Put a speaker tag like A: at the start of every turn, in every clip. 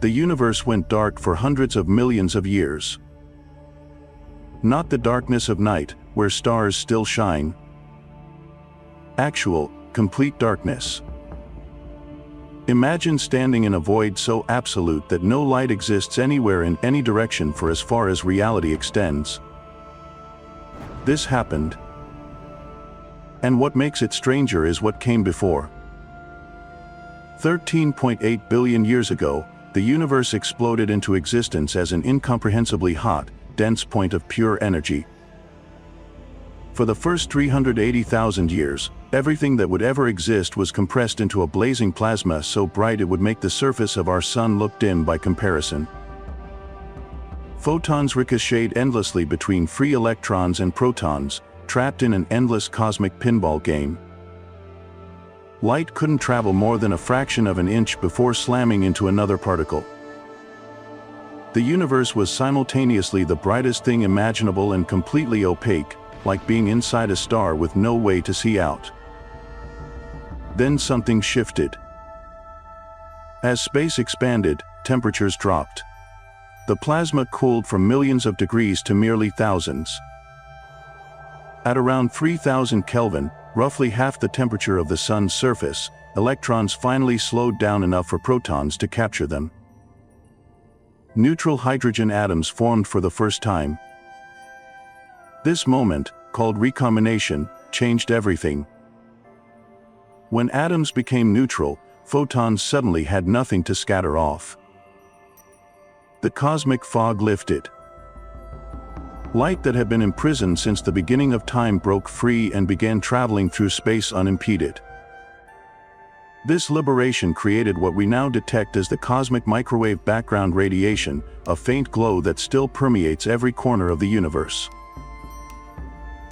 A: the universe went dark for hundreds of millions of years. Not the darkness of night, where stars still shine. Actual, complete darkness. Imagine standing in a void so absolute that no light exists anywhere in any direction for as far as reality extends. This happened. And what makes it stranger is what came before. 13.8 billion years ago, the universe exploded into existence as an incomprehensibly hot, dense point of pure energy. For the first 380,000 years, everything that would ever exist was compressed into a blazing plasma so bright it would make the surface of our sun look dim by comparison. Photons ricocheted endlessly between free electrons and protons, trapped in an endless cosmic pinball game. Light couldn't travel more than a fraction of an inch before slamming into another particle. The universe was simultaneously the brightest thing imaginable and completely opaque, like being inside a star with no way to see out. Then something shifted. As space expanded, temperatures dropped. The plasma cooled from millions of degrees to merely thousands. At around 3000 Kelvin, roughly half the temperature of the sun's surface, electrons finally slowed down enough for protons to capture them. Neutral hydrogen atoms formed for the first time. This moment, called recombination, changed everything. When atoms became neutral, photons suddenly had nothing to scatter off. The cosmic fog lifted. Light that had been imprisoned since the beginning of time broke free and began traveling through space unimpeded. This liberation created what we now detect as the cosmic microwave background radiation, a faint glow that still permeates every corner of the universe.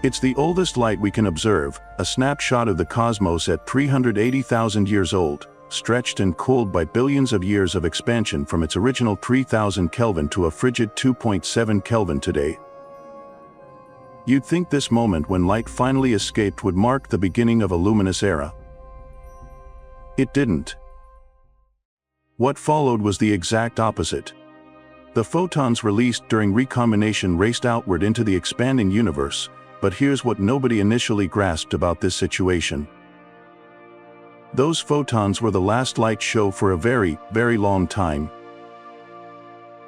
A: It's the oldest light we can observe, a snapshot of the cosmos at 380,000 years old, stretched and cooled by billions of years of expansion from its original 3000 Kelvin to a frigid 2.7 Kelvin today. You'd think this moment when light finally escaped would mark the beginning of a luminous era. It didn't. What followed was the exact opposite. The photons released during recombination raced outward into the expanding universe, but here's what nobody initially grasped about this situation. Those photons were the last light show for a very, very long time.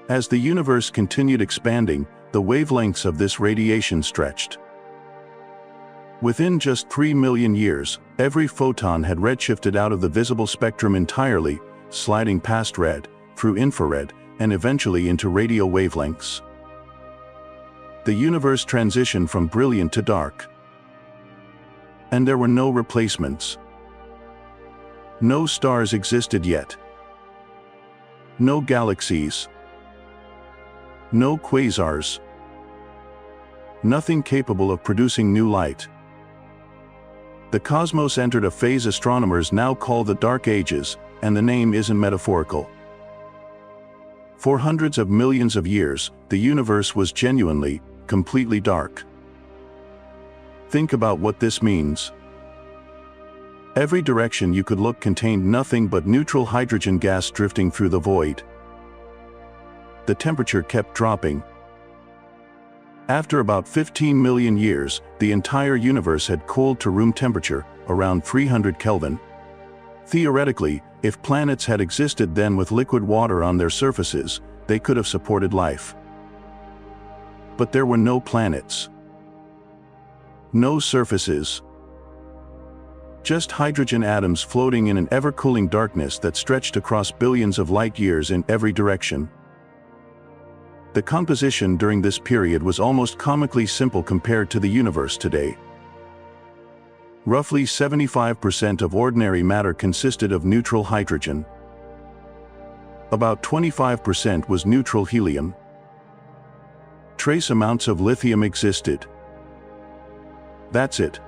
A: As the universe continued expanding, the wavelengths of this radiation stretched. Within just 3 million years, every photon had redshifted out of the visible spectrum entirely, sliding past red, through infrared, and eventually into radio wavelengths. The universe transitioned from brilliant to dark. And there were no replacements. No stars existed yet. No galaxies. No quasars. Nothing capable of producing new light. The cosmos entered a phase astronomers now call the Dark Ages, and the name isn't metaphorical. For hundreds of millions of years, the universe was genuinely, completely dark. Think about what this means. Every direction you could look contained nothing but neutral hydrogen gas drifting through the void. The temperature kept dropping. After about 15 million years, the entire universe had cooled to room temperature, around 300 Kelvin. Theoretically, if planets had existed then with liquid water on their surfaces, they could have supported life. But there were no planets. No surfaces. Just hydrogen atoms floating in an ever-cooling darkness that stretched across billions of light years in every direction. The composition during this period was almost comically simple compared to the universe today. Roughly 75% of ordinary matter consisted of neutral hydrogen. About 25% was neutral helium. Trace amounts of lithium existed. That's it.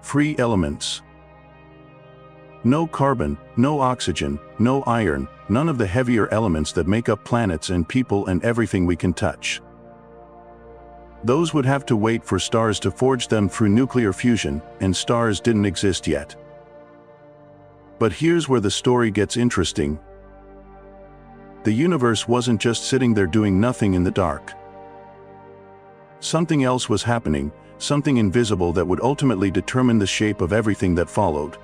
A: Free elements. No carbon, no oxygen, no iron, none of the heavier elements that make up planets and people and everything we can touch. Those would have to wait for stars to forge them through nuclear fusion, and stars didn't exist yet. But here's where the story gets interesting. the universe wasn't just sitting there doing nothing in the dark. Something else was happening, something invisible that would ultimately determine the shape of everything that followed.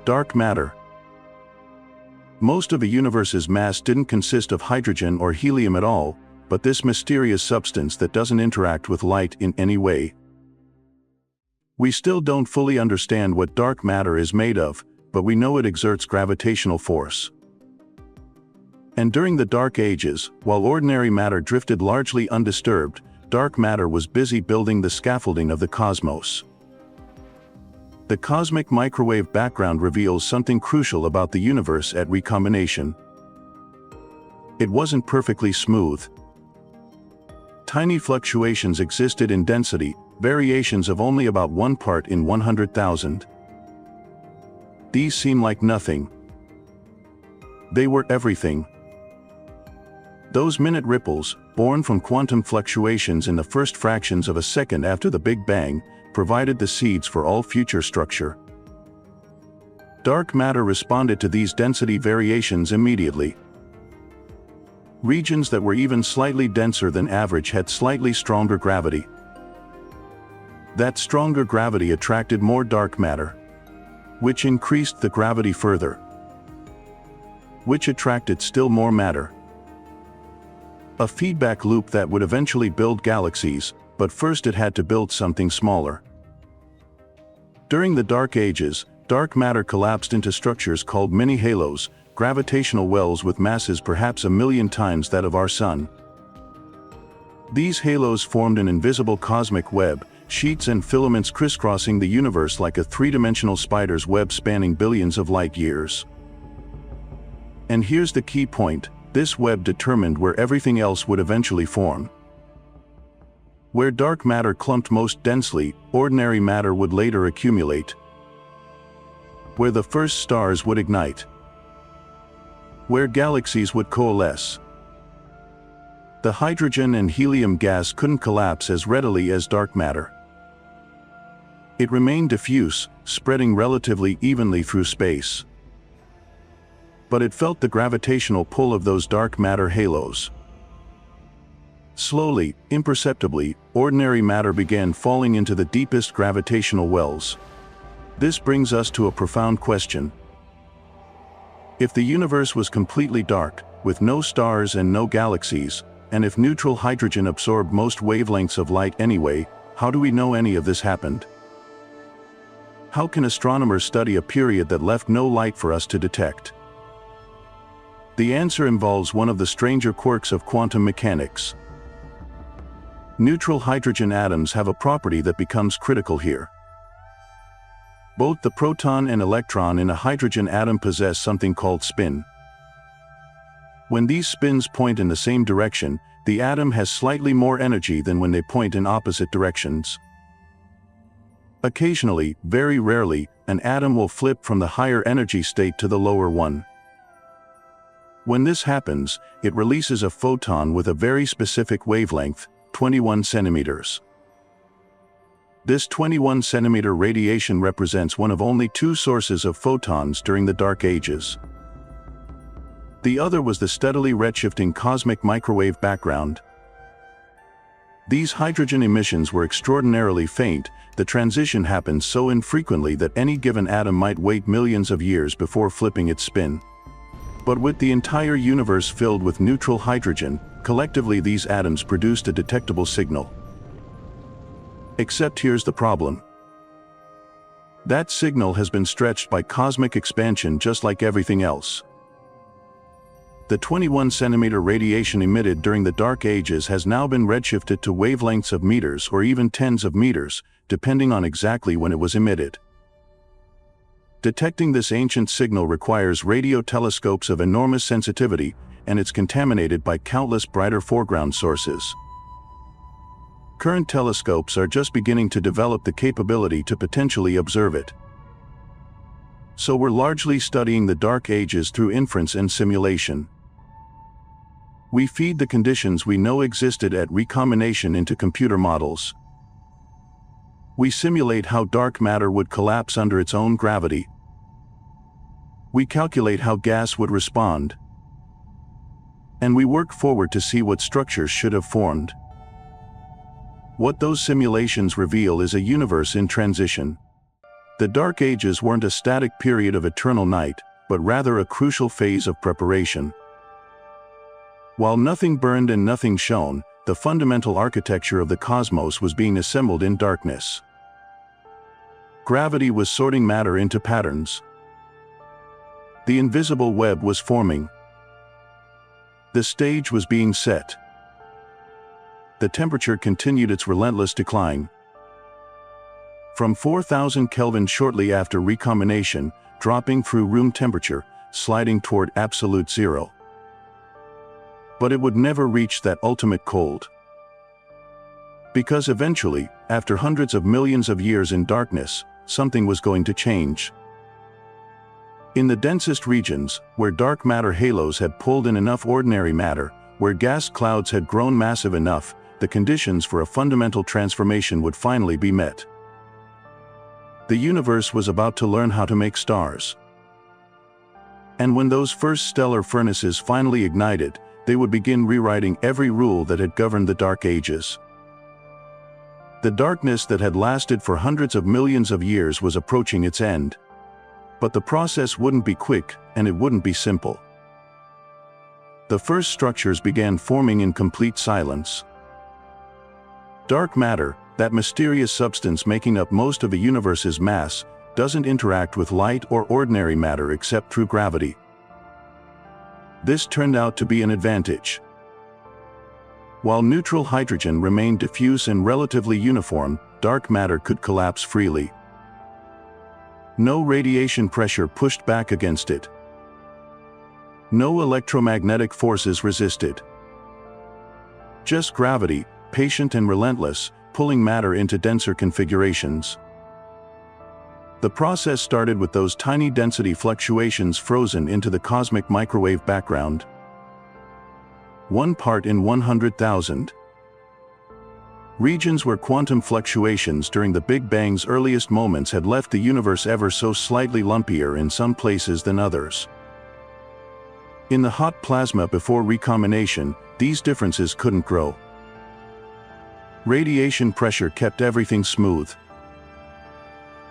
A: Dark matter. Most of the universe's mass didn't consist of hydrogen or helium at all, but this mysterious substance that doesn't interact with light in any way. We still don't fully understand what dark matter is made of, but we know it exerts gravitational force. And during the Dark Ages, while ordinary matter drifted largely undisturbed, dark matter was busy building the scaffolding of the cosmos. The cosmic microwave background reveals something crucial about the universe at recombination. It wasn't perfectly smooth. Tiny fluctuations existed in density, variations of only about 1 part in 100,000. These seem like nothing. They were everything. Those minute ripples, born from quantum fluctuations in the first fractions of a second after the Big Bang, provided the seeds for all future structure. Dark matter responded to these density variations immediately. Regions that were even slightly denser than average had slightly stronger gravity. That stronger gravity attracted more dark matter, which increased the gravity further, which attracted still more matter. A feedback loop that would eventually build galaxies, but first it had to build something smaller. During the Dark Ages, dark matter collapsed into structures called mini-halos, gravitational wells with masses perhaps 1,000,000 times that of our Sun. These halos formed an invisible cosmic web, sheets and filaments crisscrossing the universe like a three-dimensional spider's web spanning billions of light years. And here's the key point: this web determined where everything else would eventually form. Where dark matter clumped most densely, ordinary matter would later accumulate. Where the first stars would ignite. Where galaxies would coalesce. The hydrogen and helium gas couldn't collapse as readily as dark matter. It remained diffuse, spreading relatively evenly through space. But it felt the gravitational pull of those dark matter halos. Slowly, imperceptibly, ordinary matter began falling into the deepest gravitational wells. This brings us to a profound question. If the universe was completely dark, with no stars and no galaxies, and if neutral hydrogen absorbed most wavelengths of light anyway, how do we know any of this happened? How can astronomers study a period that left no light for us to detect? The answer involves one of the stranger quirks of quantum mechanics. Neutral hydrogen atoms have a property that becomes critical here. Both the proton and electron in a hydrogen atom possess something called spin. When these spins point in the same direction, the atom has slightly more energy than when they point in opposite directions. Occasionally, very rarely, an atom will flip from the higher energy state to the lower one. When this happens, it releases a photon with a very specific wavelength, 21 centimeters. This 21 centimeter radiation represents one of only 2 sources of photons during the Dark Ages. The other was the steadily redshifting cosmic microwave background. These hydrogen emissions were extraordinarily faint. The transition happened so infrequently that any given atom might wait millions of years before flipping its spin. But with the entire universe filled with neutral hydrogen, collectively these atoms produced a detectable signal. Except here's the problem. That signal has been stretched by cosmic expansion just like everything else. The 21 centimeter radiation emitted during the Dark Ages has now been redshifted to wavelengths of meters or even tens of meters, depending on exactly when it was emitted. Detecting this ancient signal requires radio telescopes of enormous sensitivity, and it's contaminated by countless brighter foreground sources. Current telescopes are just beginning to develop the capability to potentially observe it. So we're largely studying the Dark Ages through inference and simulation. We feed the conditions we know existed at recombination into computer models. We simulate how dark matter would collapse under its own gravity. We calculate how gas would respond. And we work forward to see what structures should have formed. What those simulations reveal is a universe in transition. The Dark Ages weren't a static period of eternal night, but rather a crucial phase of preparation. While nothing burned and nothing shone, the fundamental architecture of the cosmos was being assembled in darkness. Gravity was sorting matter into patterns. The invisible web was forming. The stage was being set. The temperature continued its relentless decline. From 4,000 Kelvin shortly after recombination, dropping through room temperature, sliding toward absolute zero. But it would never reach that ultimate cold. Because eventually, after hundreds of millions of years in darkness, something was going to change. In the densest regions, where dark matter halos had pulled in enough ordinary matter, where gas clouds had grown massive enough, the conditions for a fundamental transformation would finally be met. The universe was about to learn how to make stars. And when those first stellar furnaces finally ignited, they would begin rewriting every rule that had governed the Dark Ages. The darkness that had lasted for hundreds of millions of years was approaching its end. But the process wouldn't be quick, and it wouldn't be simple. The first structures began forming in complete silence. Dark matter, that mysterious substance making up most of the universe's mass, doesn't interact with light or ordinary matter except through gravity. This turned out to be an advantage. While neutral hydrogen remained diffuse and relatively uniform, dark matter could collapse freely. No radiation pressure pushed back against it. No electromagnetic forces resisted. Just gravity, patient and relentless, pulling matter into denser configurations. The process started with those tiny density fluctuations frozen into the cosmic microwave background. 1 part in 100,000. Regions where quantum fluctuations during the Big Bang's earliest moments had left the universe ever so slightly lumpier in some places than others. In the hot plasma before recombination, these differences couldn't grow. Radiation pressure kept everything smooth.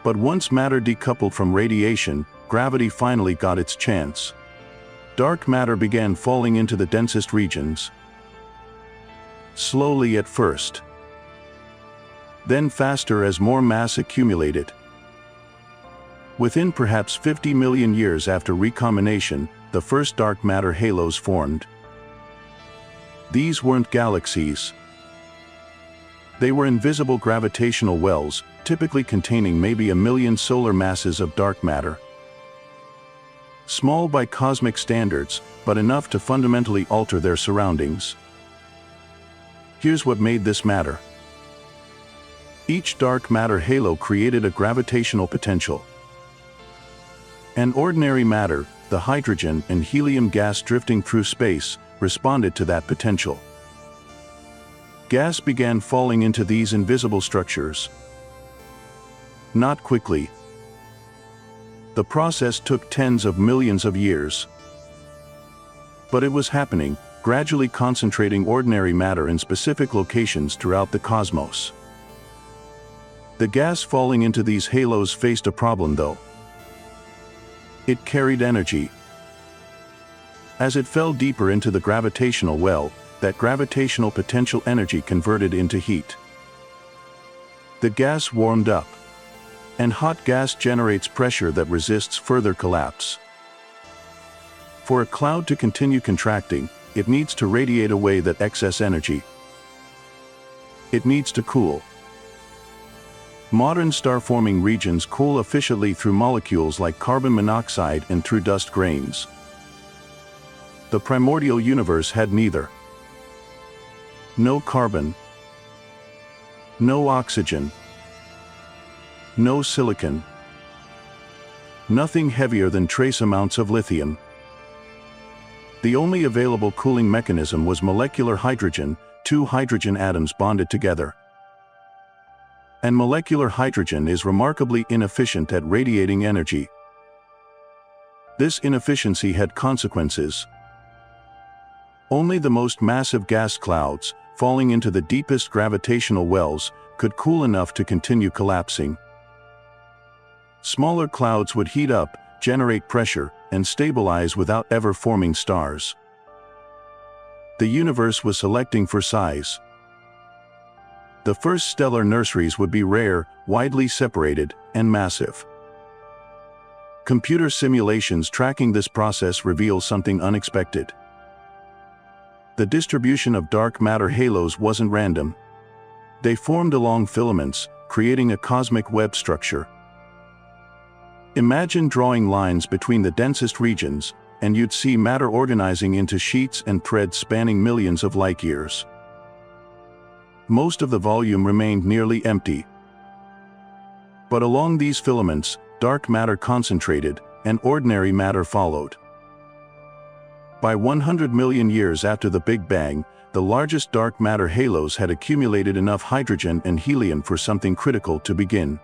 A: But once matter decoupled from radiation, gravity finally got its chance. Dark matter began falling into the densest regions. Slowly at first. Then faster as more mass accumulated. Within perhaps 50 million years after recombination, the first dark matter halos formed. These weren't galaxies. They were invisible gravitational wells, typically containing maybe 1 million solar masses of dark matter. Small by cosmic standards, but enough to fundamentally alter their surroundings. Here's what made this matter. Each dark matter halo created a gravitational potential. And ordinary matter, the hydrogen and helium gas drifting through space, responded to that potential. Gas began falling into these invisible structures. Not quickly. The process took tens of millions of years. But it was happening, gradually concentrating ordinary matter in specific locations throughout the cosmos. The gas falling into these halos faced a problem though. It carried energy. As it fell deeper into the gravitational well, that gravitational potential energy converted into heat. The gas warmed up. And hot gas generates pressure that resists further collapse. For a cloud to continue contracting, it needs to radiate away that excess energy. It needs to cool. Modern star-forming regions cool efficiently through molecules like carbon monoxide and through dust grains. The primordial universe had neither. No carbon. No oxygen. No silicon. Nothing heavier than trace amounts of lithium. The only available cooling mechanism was molecular hydrogen, 2 hydrogen atoms bonded together. And molecular hydrogen is remarkably inefficient at radiating energy. This inefficiency had consequences. Only the most massive gas clouds, falling into the deepest gravitational wells, could cool enough to continue collapsing. Smaller clouds would heat up, generate pressure, and stabilize without ever forming stars. The universe was selecting for size. The first stellar nurseries would be rare, widely separated, and massive. Computer simulations tracking this process reveal something unexpected. The distribution of dark matter halos wasn't random. They formed along filaments, creating a cosmic web structure. Imagine drawing lines between the densest regions, and you'd see matter organizing into sheets and threads spanning millions of light years. Most of the volume remained nearly empty. But along these filaments, dark matter concentrated, and ordinary matter followed. By 100 million years after the Big Bang, the largest dark matter halos had accumulated enough hydrogen and helium for something critical to begin.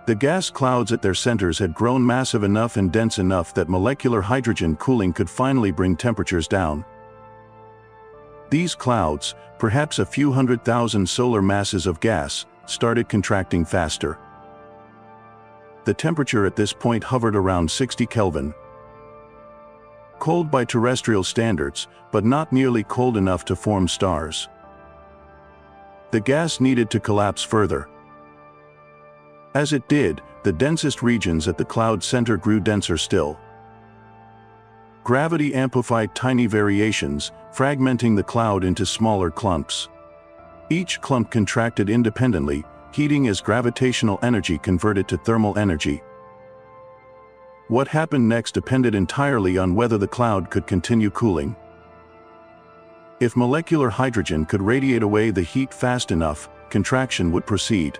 A: The gas clouds at their centers had grown massive enough and dense enough that molecular hydrogen cooling could finally bring temperatures down. These clouds, perhaps a few 100,000 solar masses of gas, started contracting faster. The temperature at this point hovered around 60 Kelvin. Cold by terrestrial standards, but not nearly cold enough to form stars. The gas needed to collapse further. As it did, the densest regions at the cloud center grew denser still. Gravity amplified tiny variations, fragmenting the cloud into smaller clumps. Each clump contracted independently, heating as gravitational energy converted to thermal energy. What happened next depended entirely on whether the cloud could continue cooling. If molecular hydrogen could radiate away the heat fast enough, contraction would proceed.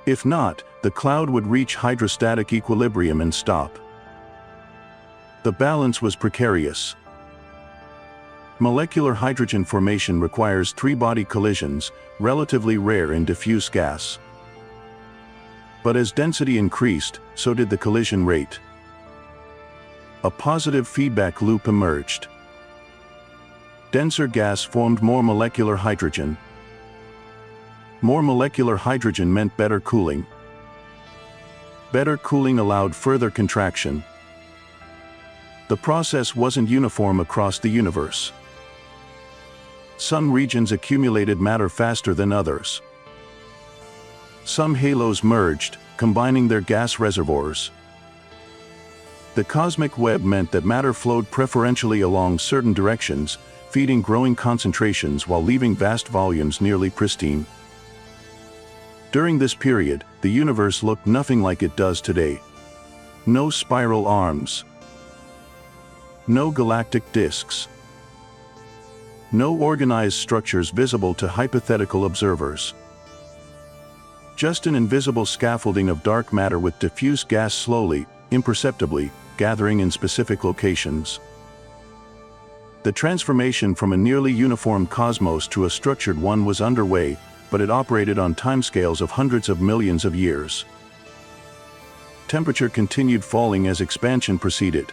A: If not, the cloud would reach hydrostatic equilibrium and stop. The balance was precarious. Molecular hydrogen formation requires three-body collisions, relatively rare in diffuse gas. But as density increased, so did the collision rate. A positive feedback loop emerged. Denser gas formed more molecular hydrogen. More molecular hydrogen meant better cooling. Better cooling allowed further contraction. The process wasn't uniform across the universe. Some regions accumulated matter faster than others. Some halos merged, combining their gas reservoirs. The cosmic web meant that matter flowed preferentially along certain directions, feeding growing concentrations while leaving vast volumes nearly pristine. During this period, the universe looked nothing like it does today. No spiral arms. No galactic disks. No organized structures visible to hypothetical observers. Just an invisible scaffolding of dark matter with diffuse gas slowly, imperceptibly, gathering in specific locations. The transformation from a nearly uniform cosmos to a structured one was underway, but it operated on timescales of hundreds of millions of years. Temperature continued falling as expansion proceeded.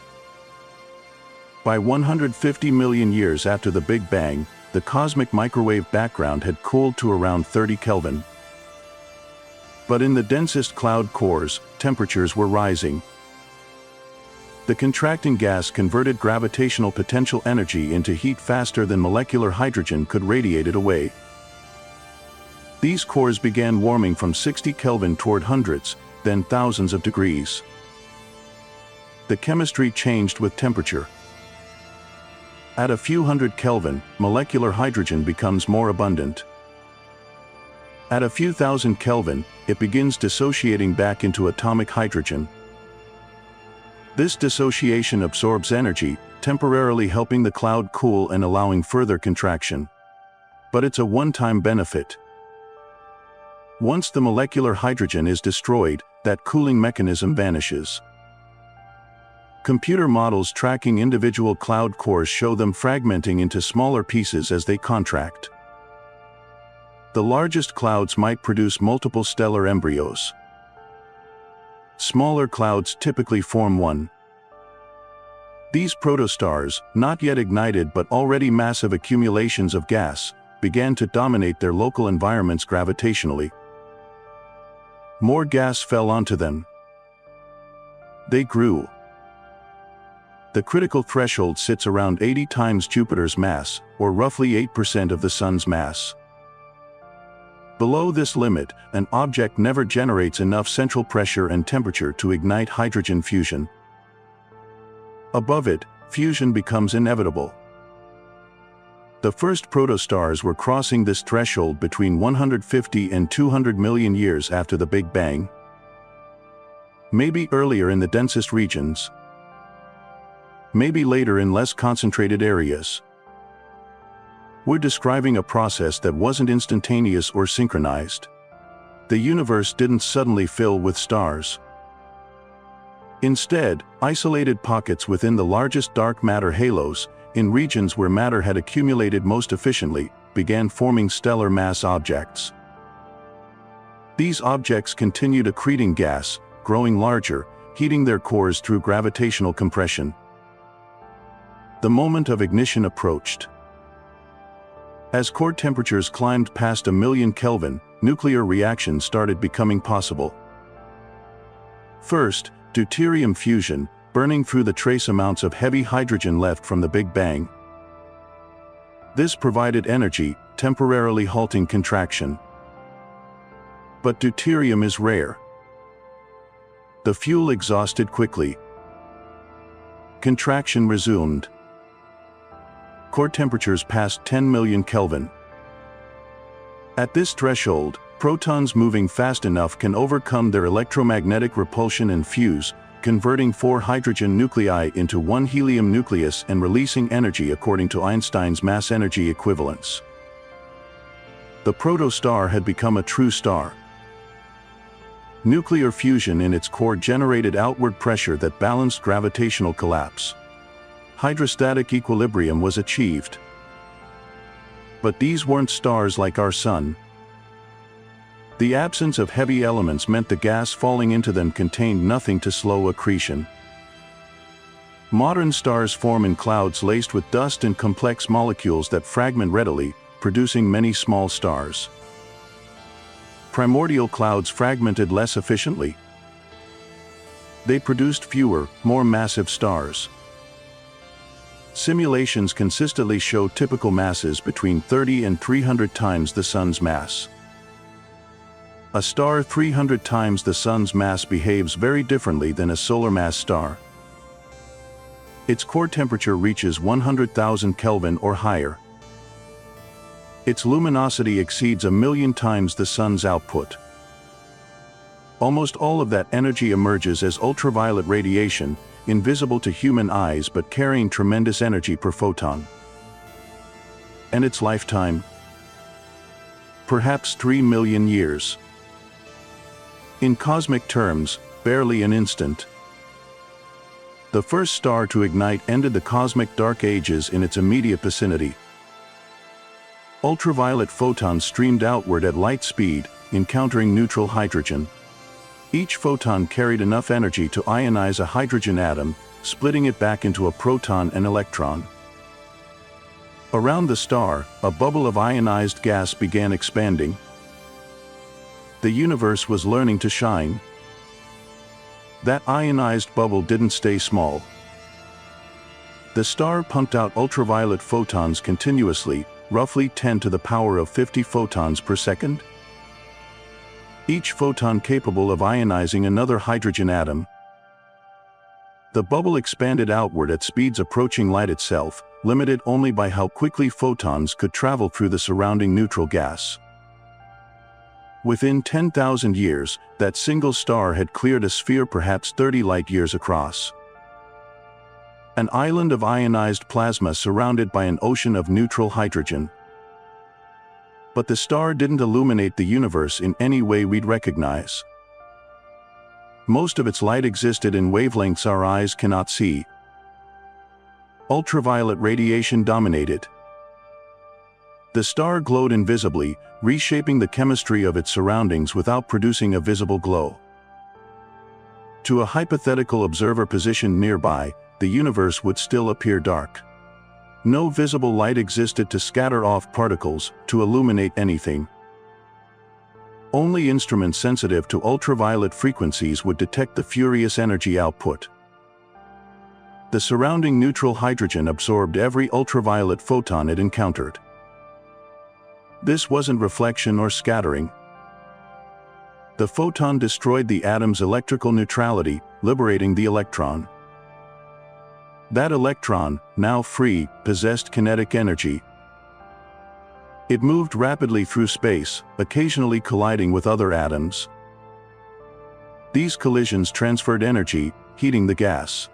A: By 150 million years after the Big Bang, the cosmic microwave background had cooled to around 30 Kelvin. But in the densest cloud cores, temperatures were rising. The contracting gas converted gravitational potential energy into heat faster than molecular hydrogen could radiate it away. These cores began warming from 60 Kelvin toward hundreds, then thousands of degrees. The chemistry changed with temperature. At a few hundred Kelvin, molecular hydrogen becomes more abundant. At a few thousand Kelvin, it begins dissociating back into atomic hydrogen. This dissociation absorbs energy, temporarily helping the cloud cool and allowing further contraction. But it's a one-time benefit. Once the molecular hydrogen is destroyed, that cooling mechanism vanishes. Computer models tracking individual cloud cores show them fragmenting into smaller pieces as they contract. The largest clouds might produce multiple stellar embryos. Smaller clouds typically form one. These protostars, not yet ignited but already massive accumulations of gas, began to dominate their local environments gravitationally. More gas fell onto them. They grew. The critical threshold sits around 80 times Jupiter's mass, or roughly 8% of the Sun's mass. Below this limit, an object never generates enough central pressure and temperature to ignite hydrogen fusion. Above it, fusion becomes inevitable. The first protostars were crossing this threshold between 150 and 200 million years after the Big Bang. Maybe earlier in the densest regions. Maybe later in less concentrated areas. We're describing a process that wasn't instantaneous or synchronized. The universe didn't suddenly fill with stars. Instead, isolated pockets within the largest dark matter halos, in regions where matter had accumulated most efficiently, began forming stellar mass objects. These objects continued accreting gas, growing larger, heating their cores through gravitational compression. The moment of ignition approached. As core temperatures climbed past 1,000,000 Kelvin, nuclear reactions started becoming possible. First, deuterium fusion, burning through the trace amounts of heavy hydrogen left from the Big Bang. This provided energy, temporarily halting contraction. But deuterium is rare. The fuel exhausted quickly. Contraction resumed. Core temperatures passed 10 million Kelvin. At this threshold, protons moving fast enough can overcome their electromagnetic repulsion and fuse, converting 4 hydrogen nuclei into 1 helium nucleus and releasing energy according to Einstein's mass-energy equivalence. The protostar had become a true star. Nuclear fusion in its core generated outward pressure that balanced gravitational collapse. Hydrostatic equilibrium was achieved. But these weren't stars like our Sun. The absence of heavy elements meant the gas falling into them contained nothing to slow accretion. Modern stars form in clouds laced with dust and complex molecules that fragment readily, producing many small stars. Primordial clouds fragmented less efficiently. They produced fewer, more massive stars. Simulations consistently show typical masses between 30 and 300 times the Sun's mass. A star 300 times the Sun's mass behaves very differently than a solar mass star. Its core temperature reaches 100,000 Kelvin or higher. Its luminosity exceeds 1,000,000 times the Sun's output. Almost all of that energy emerges as ultraviolet radiation, invisible to human eyes but carrying tremendous energy per photon. And its lifetime? Perhaps 3 million years. In cosmic terms, barely an instant. The first star to ignite ended the cosmic dark ages in its immediate vicinity. Ultraviolet photons streamed outward at light speed, encountering neutral hydrogen. Each photon carried enough energy to ionize a hydrogen atom, splitting it back into a proton and electron. Around the star, a bubble of ionized gas began expanding. The universe was learning to shine. That ionized bubble didn't stay small. The star pumped out ultraviolet photons continuously, roughly 10 to the power of 50 photons per second. Each photon capable of ionizing another hydrogen atom. The bubble expanded outward at speeds approaching light itself, limited only by how quickly photons could travel through the surrounding neutral gas. Within 10,000 years, that single star had cleared a sphere perhaps 30 light-years across. An island of ionized plasma surrounded by an ocean of neutral hydrogen. But the star didn't illuminate the universe in any way we'd recognize. Most of its light existed in wavelengths our eyes cannot see. Ultraviolet radiation dominated. The star glowed invisibly, reshaping the chemistry of its surroundings without producing a visible glow. To a hypothetical observer positioned nearby, the universe would still appear dark. No visible light existed to scatter off particles, to illuminate anything. Only instruments sensitive to ultraviolet frequencies would detect the furious energy output. The surrounding neutral hydrogen absorbed every ultraviolet photon it encountered. This wasn't reflection or scattering. The photon destroyed the atom's electrical neutrality, liberating the electron. That electron, now free, possessed kinetic energy. It moved rapidly through space, occasionally colliding with other atoms. These collisions transferred energy, heating the gas.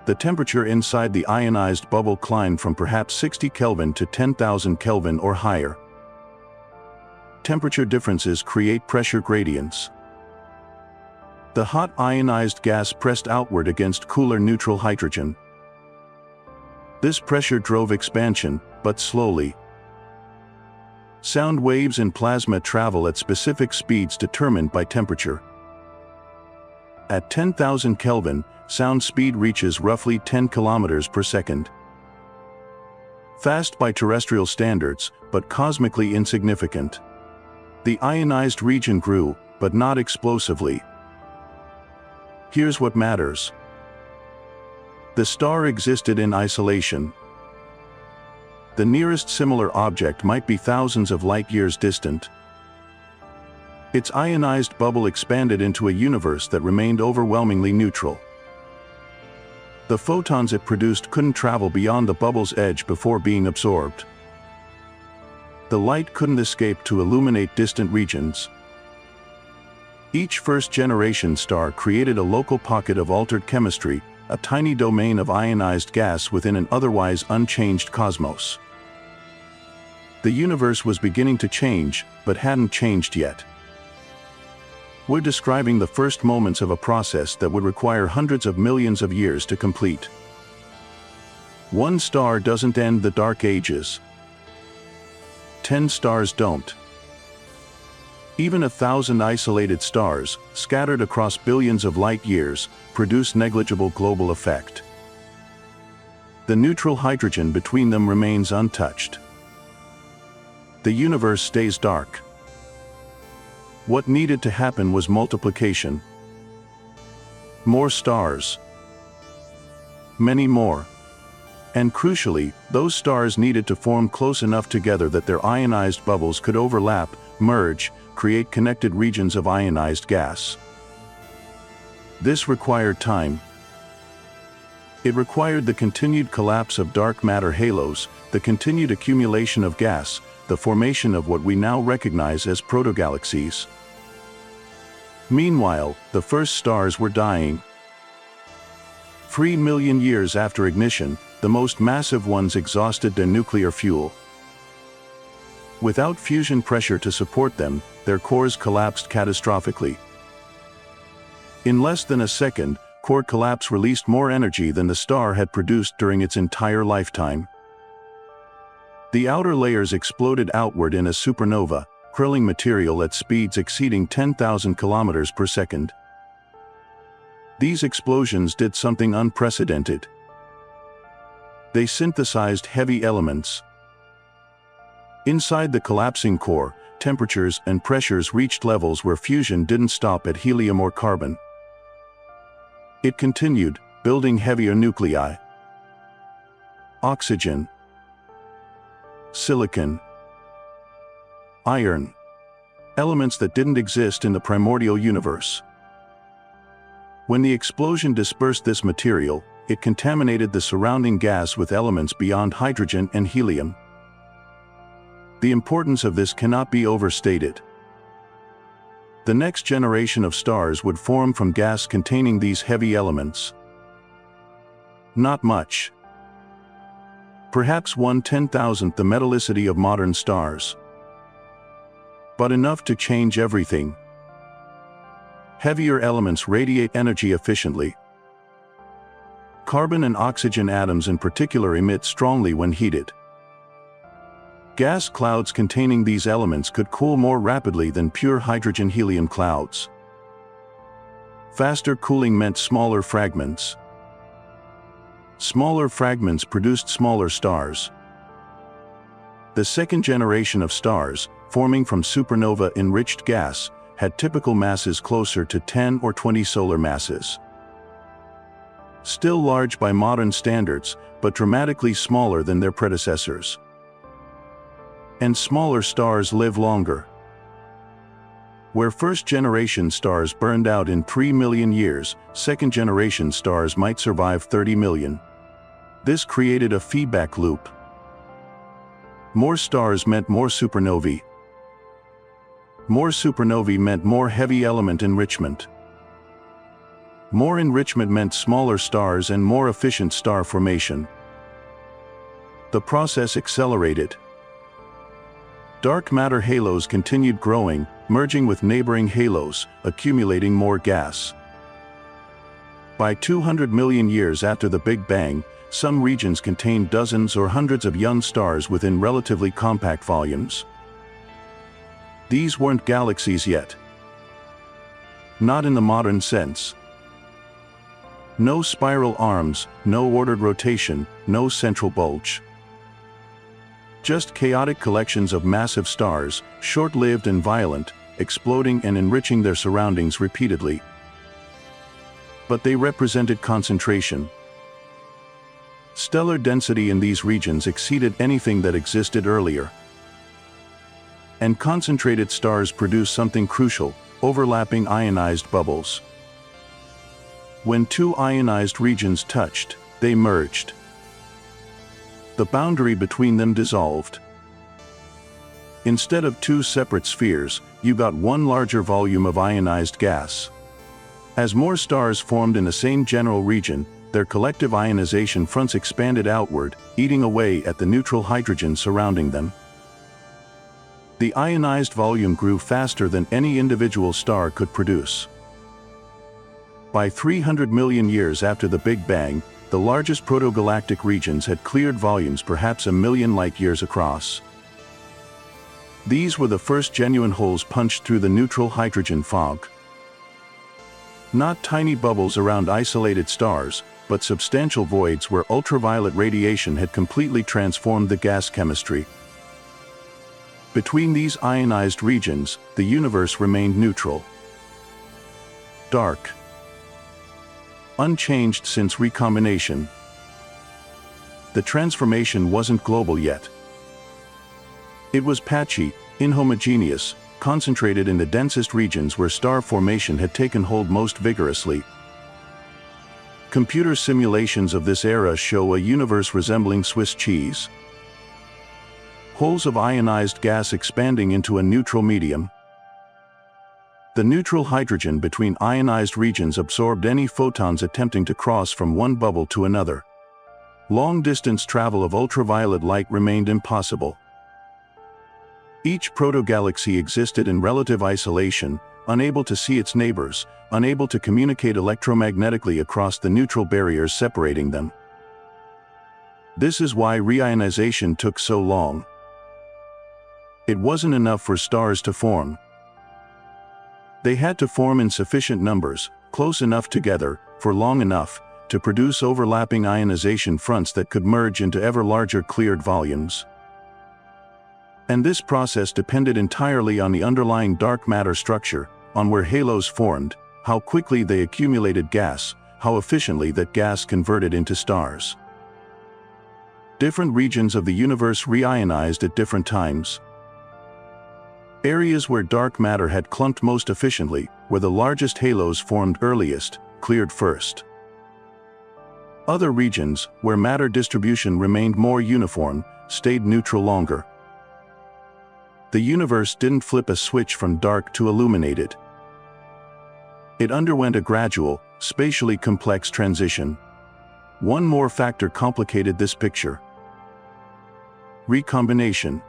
A: The temperature inside the ionized bubble climbed from perhaps 60 Kelvin to 10,000 Kelvin or higher. Temperature differences create pressure gradients. The hot ionized gas pressed outward against cooler neutral hydrogen. This pressure drove expansion, but slowly. Sound waves in plasma travel at specific speeds determined by temperature. At 10,000 Kelvin, sound speed reaches roughly 10 kilometers per second. Fast by terrestrial standards, but cosmically insignificant. The ionized region grew, but not explosively. Here's what matters. The star existed in isolation. The nearest similar object might be thousands of light-years distant. Its ionized bubble expanded into a universe that remained overwhelmingly neutral. The photons it produced couldn't travel beyond the bubble's edge before being absorbed. The light couldn't escape to illuminate distant regions. Each first-generation star created a local pocket of altered chemistry, a tiny domain of ionized gas within an otherwise unchanged cosmos. The universe was beginning to change, but hadn't changed yet. We're describing the first moments of a process that would require hundreds of millions of years to complete. One star doesn't end the dark ages. 10 stars don't. Even 1,000 isolated stars, scattered across billions of light-years, produce negligible global effect. The neutral hydrogen between them remains untouched. The universe stays dark. What needed to happen was multiplication. More stars. Many more. And crucially, those stars needed to form close enough together that their ionized bubbles could overlap, merge, create connected regions of ionized gas. This required time. It required the continued collapse of dark matter halos, the continued accumulation of gas, the formation of what we now recognize as protogalaxies. Meanwhile, the first stars were dying. 3 million years after ignition, the most massive ones exhausted their nuclear fuel. Without fusion pressure to support them, their cores collapsed catastrophically. In less than a second, core collapse released more energy than the star had produced during its entire lifetime. The outer layers exploded outward in a supernova, hurling material at speeds exceeding 10,000 kilometers per second. These explosions did something unprecedented. They synthesized heavy elements. Inside the collapsing core, temperatures and pressures reached levels where fusion didn't stop at helium or carbon. It continued, building heavier nuclei. Oxygen, silicon, iron, elements that didn't exist in the primordial universe. When the explosion dispersed this material, it contaminated the surrounding gas with elements beyond hydrogen and helium. The importance of this cannot be overstated. The next generation of stars would form from gas containing these heavy elements. Not much. Perhaps 1/10,000th the metallicity of modern stars. But enough to change everything. Heavier elements radiate energy efficiently. Carbon and oxygen atoms in particular emit strongly when heated. Gas clouds containing these elements could cool more rapidly than pure hydrogen-helium clouds. Faster cooling meant smaller fragments. Smaller fragments produced smaller stars. The second generation of stars, forming from supernova-enriched gas, had typical masses closer to 10 or 20 solar masses. Still large by modern standards, but dramatically smaller than their predecessors. And smaller stars live longer. Where first-generation stars burned out in 3 million years, second-generation stars might survive 30 million. This created a feedback loop. More stars meant more supernovae. More supernovae meant more heavy element enrichment. More enrichment meant smaller stars and more efficient star formation. The process accelerated. Dark matter halos continued growing, merging with neighboring halos, accumulating more gas. By 200 million years after the Big Bang, some regions contained dozens or hundreds of young stars within relatively compact volumes. These weren't galaxies yet. Not in the modern sense. No spiral arms, no ordered rotation, no central bulge. Just chaotic collections of massive stars, short-lived and violent, exploding and enriching their surroundings repeatedly. But they represented concentration. Stellar density in these regions exceeded anything that existed earlier. And concentrated stars produce something crucial: overlapping ionized bubbles. When two ionized regions touched, they merged. The boundary between them dissolved. Instead of two separate spheres, you got one larger volume of ionized gas. As more stars formed in the same general region, their collective ionization fronts expanded outward, eating away at the neutral hydrogen surrounding them. The ionized volume grew faster than any individual star could produce. By 300 million years after the Big Bang, the largest protogalactic regions had cleared volumes perhaps 1 million light-years across. These were the first genuine holes punched through the neutral hydrogen fog. Not tiny bubbles around isolated stars, but substantial voids where ultraviolet radiation had completely transformed the gas chemistry. Between these ionized regions, the universe remained neutral. Dark. Unchanged since recombination. The transformation wasn't global yet. It was patchy, inhomogeneous, concentrated in the densest regions where star formation had taken hold most vigorously. Computer simulations of this era show a universe resembling Swiss cheese. Holes of ionized gas expanding into a neutral medium. The neutral hydrogen between ionized regions absorbed any photons attempting to cross from one bubble to another. Long-distance travel of ultraviolet light remained impossible. Each protogalaxy existed in relative isolation, unable to see its neighbors, unable to communicate electromagnetically across the neutral barriers separating them. This is why reionization took so long. It wasn't enough for stars to form. They had to form in sufficient numbers, close enough together, for long enough, to produce overlapping ionization fronts that could merge into ever larger cleared volumes. And this process depended entirely on the underlying dark matter structure, on where halos formed, how quickly they accumulated gas, how efficiently that gas converted into stars. Different regions of the universe reionized at different times. Areas where dark matter had clumped most efficiently, where the largest halos formed earliest, cleared first. Other regions, where matter distribution remained more uniform, stayed neutral longer. The universe didn't flip a switch from dark to illuminated. It underwent a gradual, spatially complex transition. One more factor complicated this picture. Recombination.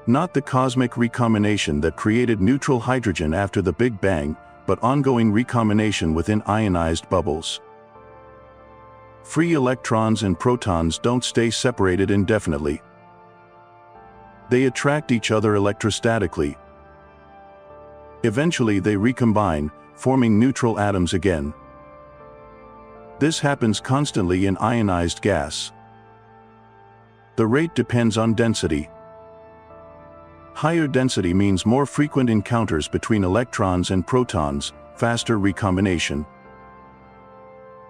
A: Not the cosmic recombination that created neutral hydrogen after the Big Bang, but ongoing recombination within ionized bubbles. Free electrons and protons don't stay separated indefinitely. They attract each other electrostatically. Eventually they recombine, forming neutral atoms again. This happens constantly in ionized gas. The rate depends on density. Higher density means more frequent encounters between electrons and protons, faster recombination.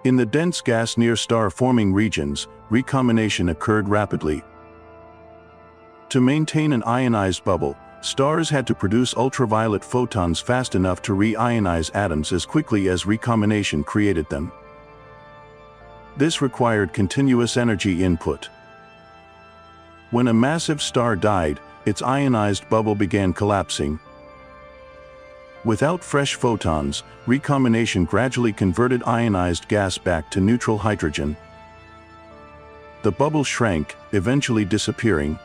A: In the dense gas near star-forming regions, recombination occurred rapidly. To maintain an ionized bubble, stars had to produce ultraviolet photons fast enough to reionize atoms as quickly as recombination created them. This required continuous energy input. When a massive star died, its ionized bubble began collapsing. Without fresh photons, recombination gradually converted ionized gas back to neutral hydrogen. The bubble shrank, eventually disappearing.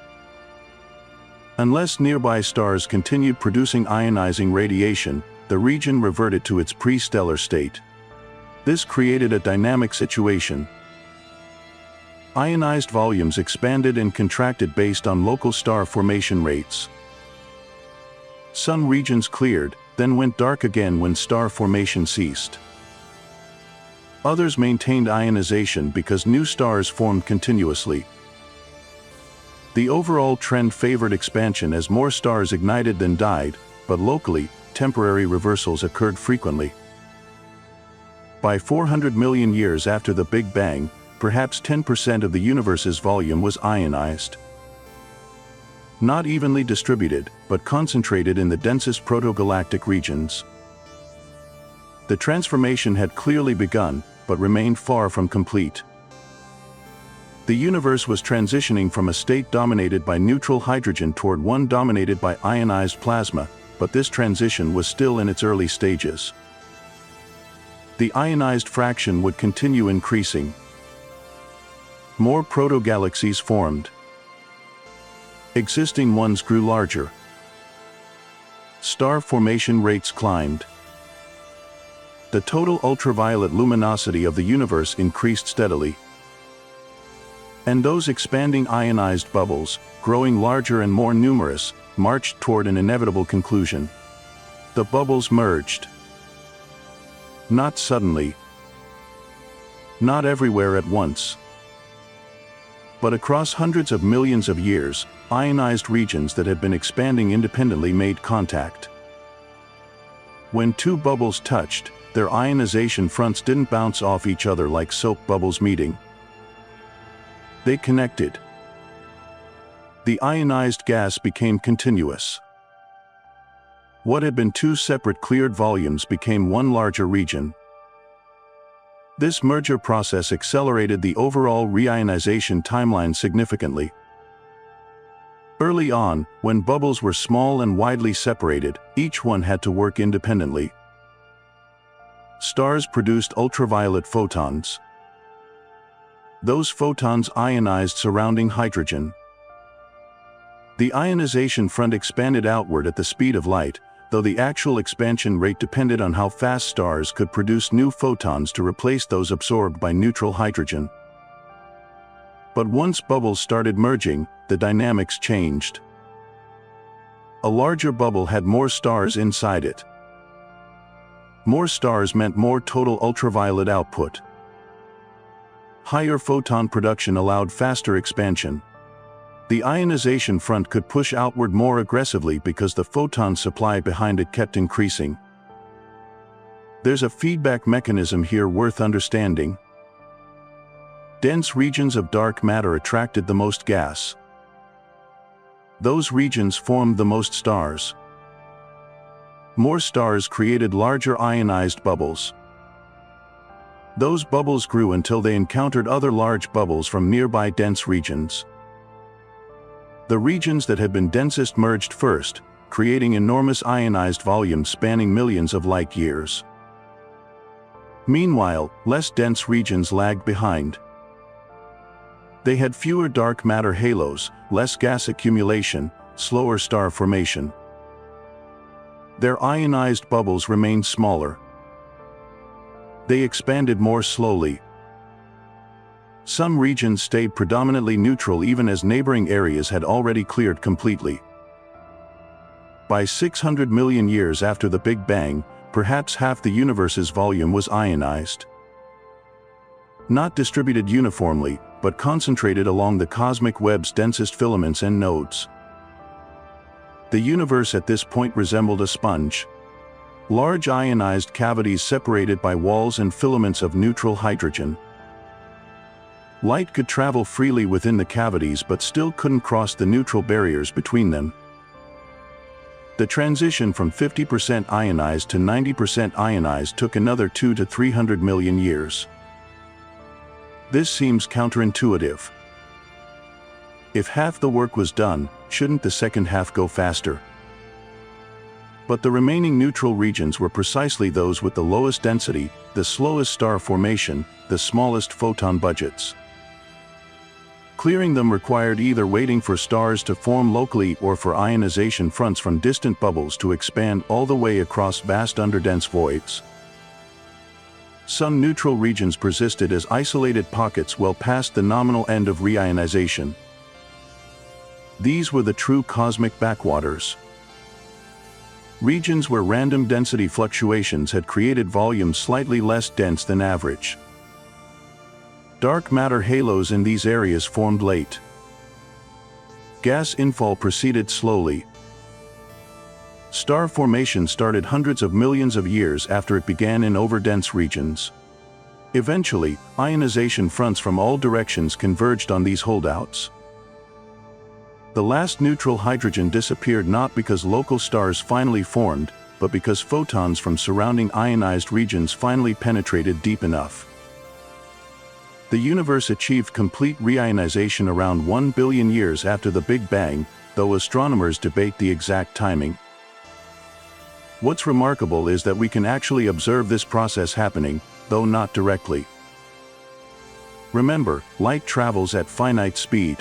A: Unless nearby stars continued producing ionizing radiation, the region reverted to its pre-stellar state. This created a dynamic situation. Ionized volumes expanded and contracted based on local star formation rates. Some regions cleared, then went dark again when star formation ceased. Others maintained ionization because new stars formed continuously. The overall trend favored expansion as more stars ignited than died, but locally, temporary reversals occurred frequently. By 400 million years after the Big Bang, perhaps 10% of the universe's volume was ionized. Not evenly distributed, but concentrated in the densest protogalactic regions. The transformation had clearly begun, but remained far from complete. The universe was transitioning from a state dominated by neutral hydrogen toward one dominated by ionized plasma, but this transition was still in its early stages. The ionized fraction would continue increasing. More protogalaxies formed. Existing ones grew larger. Star formation rates climbed. The total ultraviolet luminosity of the universe increased steadily. And those expanding ionized bubbles, growing larger and more numerous, marched toward an inevitable conclusion. The bubbles merged. Not suddenly. Not everywhere at once. But across hundreds of millions of years, ionized regions that had been expanding independently made contact. When two bubbles touched, their ionization fronts didn't bounce off each other like soap bubbles meeting. They connected. The ionized gas became continuous. What had been two separate cleared volumes became one larger region. This merger process accelerated the overall reionization timeline significantly. Early on, when bubbles were small and widely separated, each one had to work independently. Stars produced ultraviolet photons. Those photons ionized surrounding hydrogen. The ionization front expanded outward at the speed of light, though the actual expansion rate depended on how fast stars could produce new photons to replace those absorbed by neutral hydrogen. But once bubbles started merging, the dynamics changed. A larger bubble had more stars inside it. More stars meant more total ultraviolet output. Higher photon production allowed faster expansion. The ionization front could push outward more aggressively because the photon supply behind it kept increasing. There's a feedback mechanism here worth understanding. Dense regions of dark matter attracted the most gas. Those regions formed the most stars. More stars created larger ionized bubbles. Those bubbles grew until they encountered other large bubbles from nearby dense regions. The regions that had been densest merged first, creating enormous ionized volumes spanning millions of light years. Meanwhile, less dense regions lagged behind. They had fewer dark matter halos, less gas accumulation, slower star formation. Their ionized bubbles remained smaller. They expanded more slowly. Some regions stayed predominantly neutral even as neighboring areas had already cleared completely. By 600 million years after the Big Bang, perhaps half the universe's volume was ionized. not distributed uniformly, but concentrated along the cosmic web's densest filaments and nodes. The universe at this point resembled a sponge. Large ionized cavities separated by walls and filaments of neutral hydrogen. Light could travel freely within the cavities but still couldn't cross the neutral barriers between them. The transition from 50% ionized to 90% ionized took another 200 to 300 million years. This seems counterintuitive. If half the work was done, shouldn't the second half go faster? But the remaining neutral regions were precisely those with the lowest density, the slowest star formation, the smallest photon budgets. Clearing them required either waiting for stars to form locally or for ionization fronts from distant bubbles to expand all the way across vast underdense voids. Some neutral regions persisted as isolated pockets well past the nominal end of reionization. These were the true cosmic backwaters. Regions where random density fluctuations had created volumes slightly less dense than average. Dark matter halos in these areas formed late. Gas infall proceeded slowly. Star formation started hundreds of millions of years after it began in overdense regions. Eventually, ionization fronts from all directions converged on these holdouts. The last neutral hydrogen disappeared not because local stars finally formed, but because photons from surrounding ionized regions finally penetrated deep enough. The universe achieved complete reionization around 1 billion years after the Big Bang, though astronomers debate the exact timing. What's remarkable is that we can actually observe this process happening, though not directly. Remember, light travels at finite speed.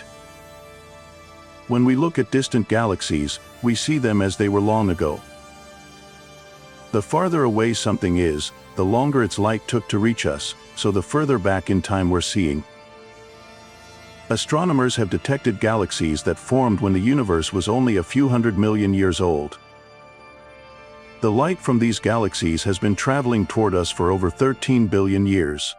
A: When we look at distant galaxies, we see them as they were long ago. The farther away something is, the longer its light took to reach us, so the further back in time we're seeing. Astronomers have detected galaxies that formed when the universe was only a few 100 million years old. The light from these galaxies has been traveling toward us for over 13 billion years.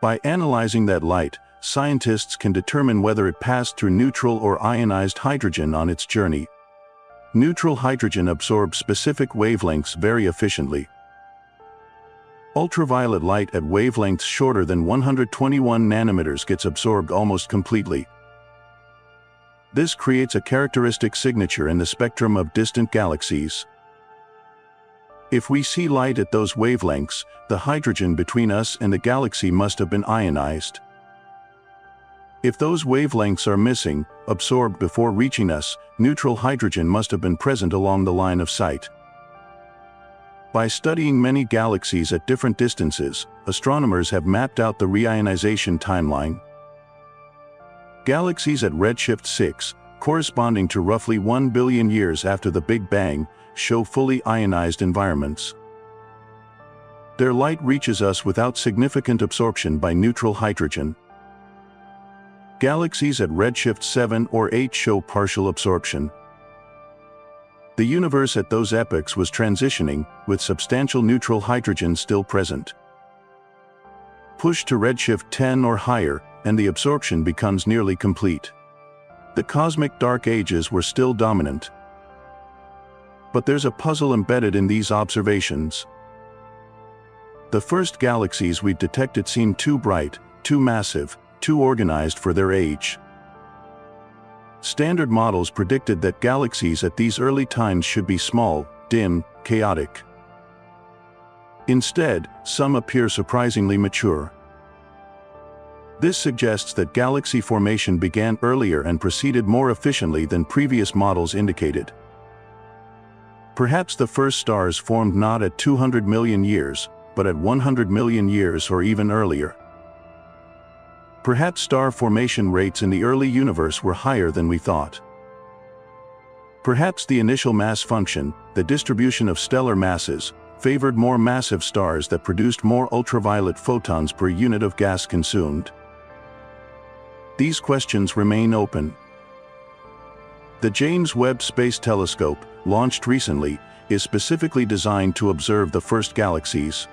A: By analyzing that light, scientists can determine whether it passed through neutral or ionized hydrogen on its journey. Neutral hydrogen absorbs specific wavelengths very efficiently. Ultraviolet light at wavelengths shorter than 121 nanometers gets absorbed almost completely. This creates a characteristic signature in the spectrum of distant galaxies. If we see light at those wavelengths, the hydrogen between us and the galaxy must have been ionized. If those wavelengths are missing, absorbed before reaching us, neutral hydrogen must have been present along the line of sight. By studying many galaxies at different distances, astronomers have mapped out the reionization timeline. Galaxies at redshift 6, corresponding to roughly 1 billion years after the Big Bang, show fully ionized environments. Their light reaches us without significant absorption by neutral hydrogen. Galaxies at redshift 7 or 8 show partial absorption. The universe at those epochs was transitioning, with substantial neutral hydrogen still present. Push to redshift 10 or higher, and the absorption becomes nearly complete. The cosmic dark ages were still dominant. But there's a puzzle embedded in these observations. The first galaxies we've detected seem too bright, too massive, too organized for their age. Standard models predicted that galaxies at these early times should be small, dim, chaotic. Instead, some appear surprisingly mature. This suggests that galaxy formation began earlier and proceeded more efficiently than previous models indicated. Perhaps the first stars formed not at 200 million years, but at 100 million years or even earlier. Perhaps star formation rates in the early universe were higher than we thought. Perhaps the initial mass function, the distribution of stellar masses, favored more massive stars that produced more ultraviolet photons per unit of gas consumed. These questions remain open. The James Webb Space Telescope, launched recently, is specifically designed to observe the first galaxies.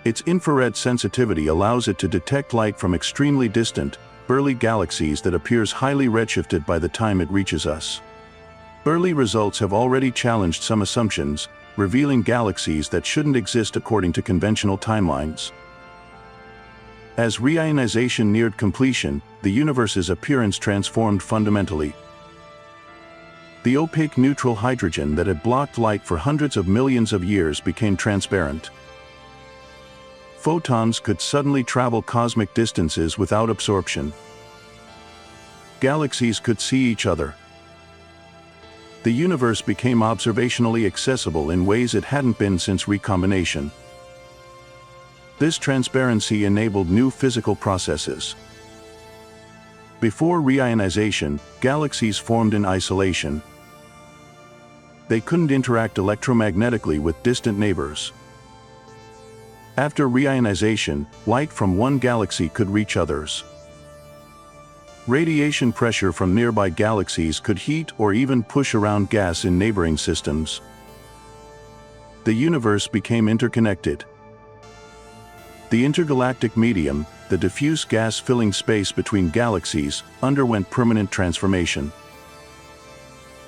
A: Its infrared sensitivity allows it to detect light from extremely distant, early galaxies that appears highly redshifted by the time it reaches us. Early results have already challenged some assumptions, revealing galaxies that shouldn't exist according to conventional timelines. As reionization neared completion, the universe's appearance transformed fundamentally. The opaque neutral hydrogen that had blocked light for hundreds of millions of years became transparent. Photons could suddenly travel cosmic distances without absorption. Galaxies could see each other. The universe became observationally accessible in ways it hadn't been since recombination. This transparency enabled new physical processes. Before reionization, galaxies formed in isolation. They couldn't interact electromagnetically with distant neighbors. After reionization, light from one galaxy could reach others. Radiation pressure from nearby galaxies could heat or even push around gas in neighboring systems. The universe became interconnected. The intergalactic medium, the diffuse gas-filling space between galaxies, underwent permanent transformation.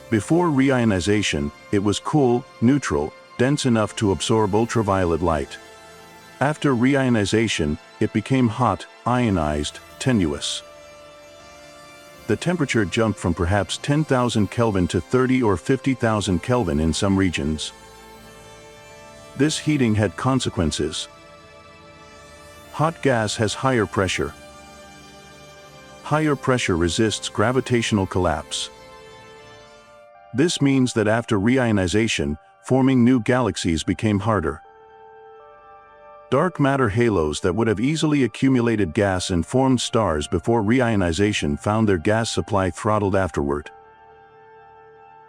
A: Before reionization, it was cool, neutral, dense enough to absorb ultraviolet light. After reionization, it became hot, ionized, tenuous. The temperature jumped from perhaps 10,000 Kelvin to 30 or 50,000 Kelvin in some regions. This heating had consequences. Hot gas has higher pressure. Higher pressure resists gravitational collapse. This means that after reionization, forming new galaxies became harder. Dark matter halos that would have easily accumulated gas and formed stars before reionization found their gas supply throttled afterward.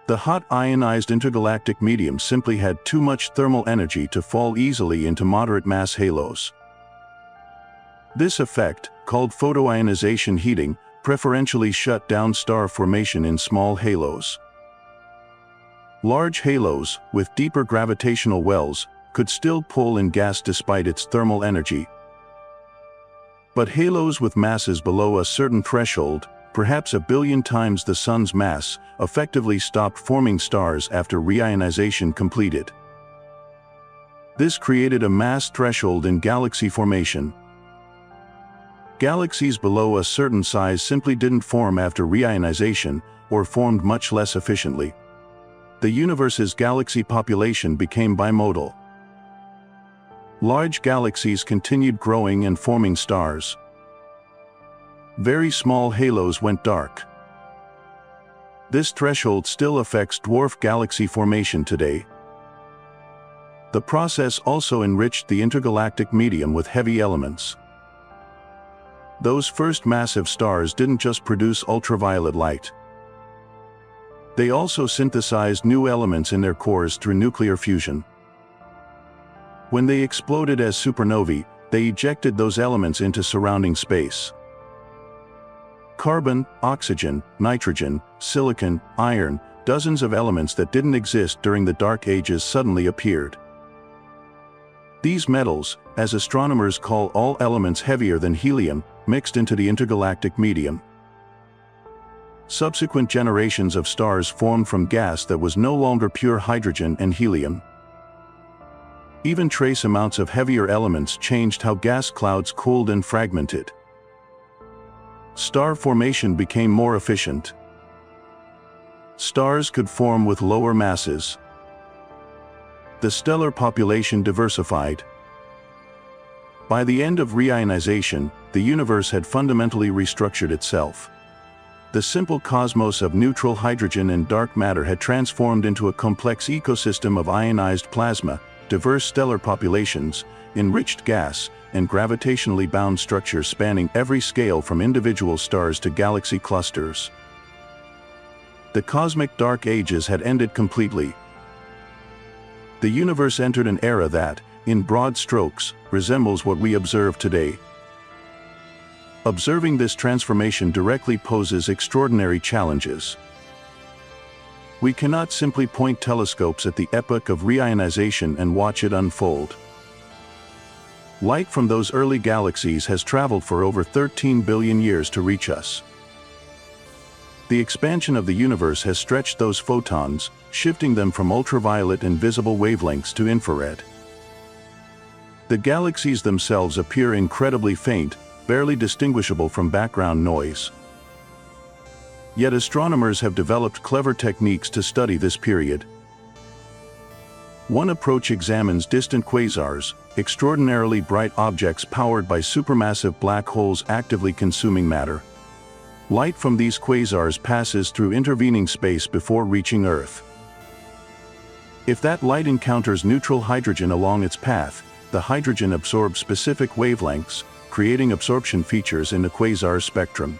A: The hot ionized intergalactic medium simply had too much thermal energy to fall easily into moderate mass halos. This effect, called photoionization heating, preferentially shut down star formation in small halos. Large halos, with deeper gravitational wells, could still pull in gas despite its thermal energy. But halos with masses below a certain threshold, perhaps a billion times the Sun's mass, effectively stopped forming stars after reionization completed. This created a mass threshold in galaxy formation. Galaxies below a certain size simply didn't form after reionization, or formed much less efficiently. The universe's galaxy population became bimodal. Large galaxies continued growing and forming stars. Very small halos went dark. This threshold still affects dwarf galaxy formation today. The process also enriched the intergalactic medium with heavy elements. Those first massive stars didn't just produce ultraviolet light. They also synthesized new elements in their cores through nuclear fusion. When they exploded as supernovae, they ejected those elements into surrounding space. Carbon, oxygen, nitrogen, silicon, iron, dozens of elements that didn't exist during the Dark Ages suddenly appeared. These metals, as astronomers call all elements heavier than helium, mixed into the intergalactic medium. Subsequent generations of stars formed from gas that was no longer pure hydrogen and helium. Even trace amounts of heavier elements changed how gas clouds cooled and fragmented. Star formation became more efficient. Stars could form with lower masses. The stellar population diversified. By the end of reionization, the universe had fundamentally restructured itself. The simple cosmos of neutral hydrogen and dark matter had transformed into a complex ecosystem of ionized plasma, diverse stellar populations, enriched gas, and gravitationally bound structures spanning every scale from individual stars to galaxy clusters. The cosmic dark ages had ended completely. The universe entered an era that, in broad strokes, resembles what we observe today. Observing this transformation directly poses extraordinary challenges. We cannot simply point telescopes at the epoch of reionization and watch it unfold. Light from those early galaxies has traveled for over 13 billion years to reach us. The expansion of the universe has stretched those photons, shifting them from ultraviolet and visible wavelengths to infrared. The galaxies themselves appear incredibly faint, barely distinguishable from background noise. Yet astronomers have developed clever techniques to study this period. One approach examines distant quasars, extraordinarily bright objects powered by supermassive black holes actively consuming matter. Light from these quasars passes through intervening space before reaching Earth. If that light encounters neutral hydrogen along its path, the hydrogen absorbs specific wavelengths, creating absorption features in the quasar's spectrum.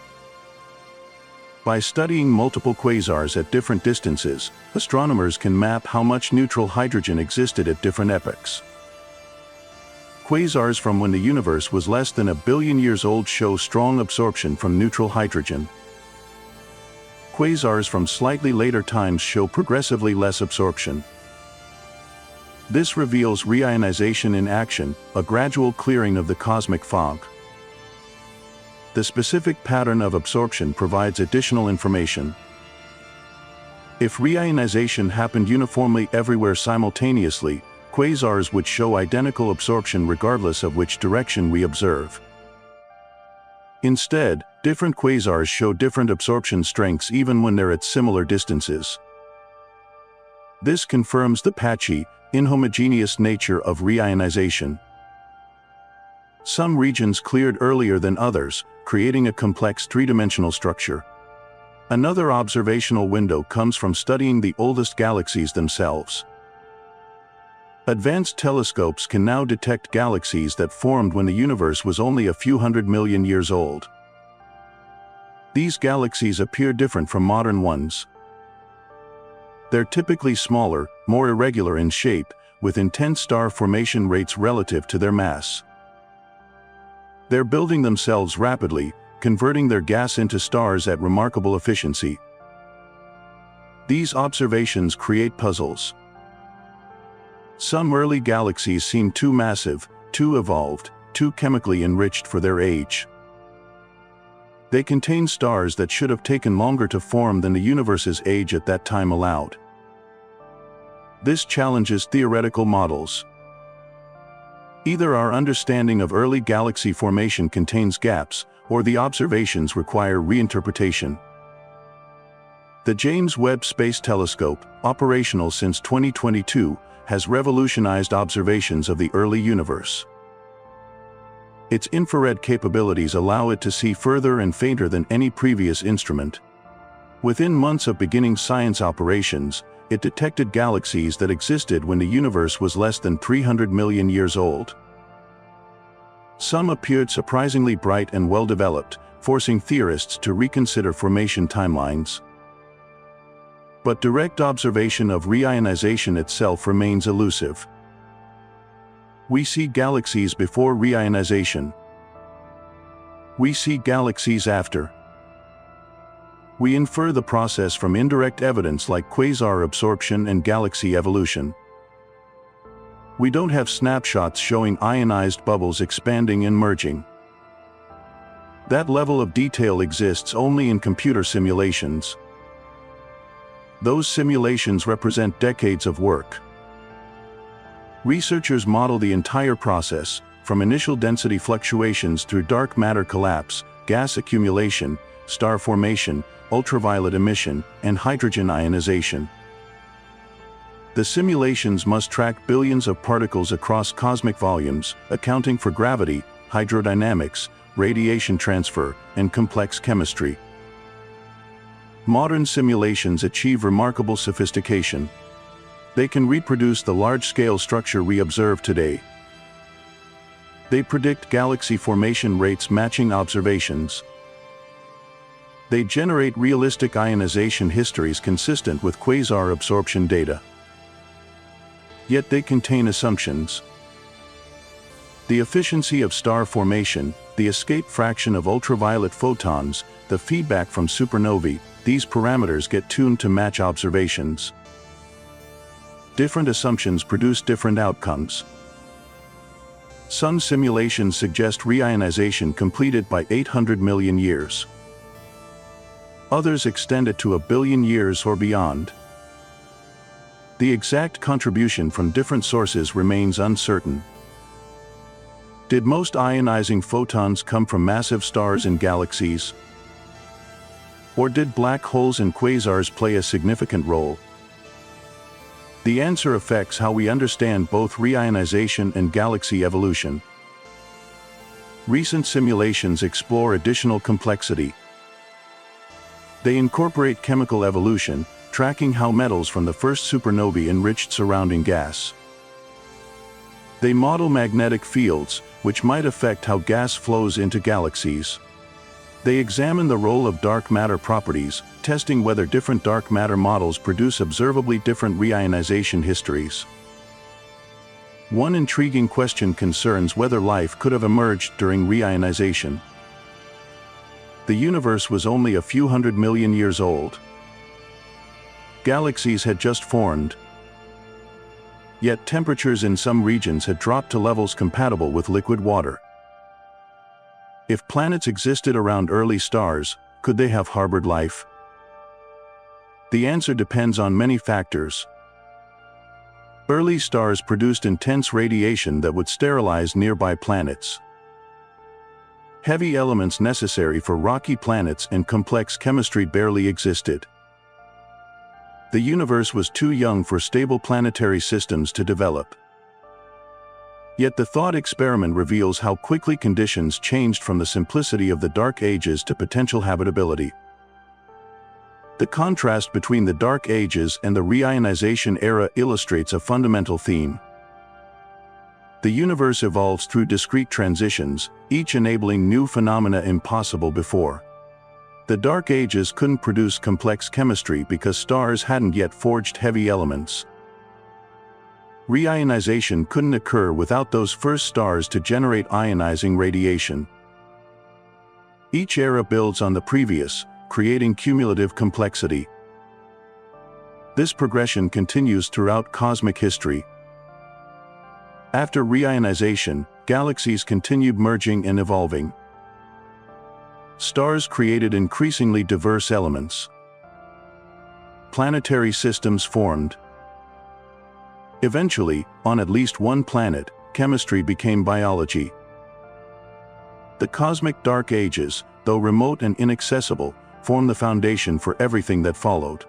A: By studying multiple quasars at different distances, astronomers can map how much neutral hydrogen existed at different epochs. Quasars from when the universe was less than a billion years old show strong absorption from neutral hydrogen. Quasars from slightly later times show progressively less absorption. This reveals reionization in action, a gradual clearing of the cosmic fog. The specific pattern of absorption provides additional information. If reionization happened uniformly everywhere simultaneously, quasars would show identical absorption regardless of which direction we observe. Instead, different quasars show different absorption strengths even when they're at similar distances. This confirms the patchy, inhomogeneous nature of reionization. Some regions cleared earlier than others, creating a complex three-dimensional structure. Another observational window comes from studying the oldest galaxies themselves. Advanced telescopes can now detect galaxies that formed when the universe was only a few 100 million years old. These galaxies appear different from modern ones. They're typically smaller, more irregular in shape, with intense star formation rates relative to their mass. They're building themselves rapidly, converting their gas into stars at remarkable efficiency. These observations create puzzles. Some early galaxies seem too massive, too evolved, too chemically enriched for their age. They contain stars that should have taken longer to form than the universe's age at that time allowed. This challenges theoretical models. Either our understanding of early galaxy formation contains gaps, or the observations require reinterpretation. The James Webb Space Telescope, operational since 2022, has revolutionized observations of the early universe. Its infrared capabilities allow it to see further and fainter than any previous instrument. Within months of beginning science operations, it detected galaxies that existed when the universe was less than 300 million years old. Some appeared surprisingly bright and well-developed, forcing theorists to reconsider formation timelines. But direct observation of reionization itself remains elusive. We see galaxies before reionization. We see galaxies after. We infer the process from indirect evidence like quasar absorption and galaxy evolution. We don't have snapshots showing ionized bubbles expanding and merging. That level of detail exists only in computer simulations. Those simulations represent decades of work. Researchers model the entire process, from initial density fluctuations through dark matter collapse, gas accumulation, star formation, ultraviolet emission, and hydrogen ionization. The simulations must track billions of particles across cosmic volumes, accounting for gravity, hydrodynamics, radiation transfer, and complex chemistry. Modern simulations achieve remarkable sophistication. They can reproduce the large-scale structure we observe today. They predict galaxy formation rates matching observations. They generate realistic ionization histories consistent with quasar absorption data. Yet they contain assumptions. The efficiency of star formation, the escape fraction of ultraviolet photons, the feedback from supernovae, these parameters get tuned to match observations. Different assumptions produce different outcomes. Sun simulations suggest reionization completed by 800 million years. Others extend it to 1 billion years or beyond. The exact contribution from different sources remains uncertain. Did most ionizing photons come from massive stars and galaxies? Or did black holes and quasars play a significant role? The answer affects how we understand both reionization and galaxy evolution. Recent simulations explore additional complexity. They incorporate chemical evolution, tracking how metals from the first supernovae enriched surrounding gas. They model magnetic fields, which might affect how gas flows into galaxies. They examine the role of dark matter properties, testing whether different dark matter models produce observably different reionization histories. One intriguing question concerns whether life could have emerged during reionization. The universe was only a few 100 million years old. Galaxies had just formed. Yet temperatures in some regions had dropped to levels compatible with liquid water. If planets existed around early stars, could they have harbored life? The answer depends on many factors. Early stars produced intense radiation that would sterilize nearby planets. Heavy elements necessary for rocky planets and complex chemistry barely existed. The universe was too young for stable planetary systems to develop. Yet the thought experiment reveals how quickly conditions changed from the simplicity of the Dark Ages to potential habitability. The contrast between the Dark Ages and the reionization era illustrates a fundamental theme. The universe evolves through discrete transitions, each enabling new phenomena impossible before. The Dark Ages couldn't produce complex chemistry because stars hadn't yet forged heavy elements. Reionization couldn't occur without those first stars to generate ionizing radiation. Each era builds on the previous, creating cumulative complexity. This progression continues throughout cosmic history. After reionization, galaxies continued merging and evolving. Stars created increasingly diverse elements. Planetary systems formed. Eventually, on at least one planet, chemistry became biology. The cosmic Dark Ages, though remote and inaccessible, form the foundation for everything that followed.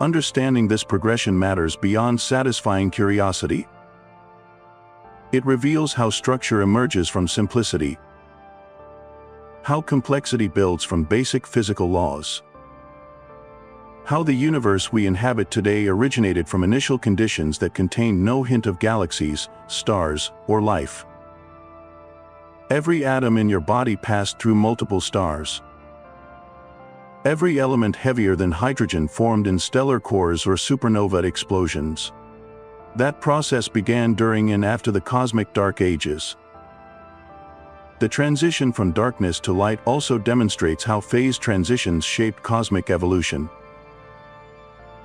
A: Understanding this progression matters beyond satisfying curiosity. It reveals how structure emerges from simplicity, how complexity builds from basic physical laws, how the universe we inhabit today originated from initial conditions that contained no hint of galaxies, stars, or life. Every atom in your body passed through multiple stars. Every element heavier than hydrogen formed in stellar cores or supernova explosions. That process began during and after the cosmic Dark Ages. The transition from darkness to light also demonstrates how phase transitions shaped cosmic evolution.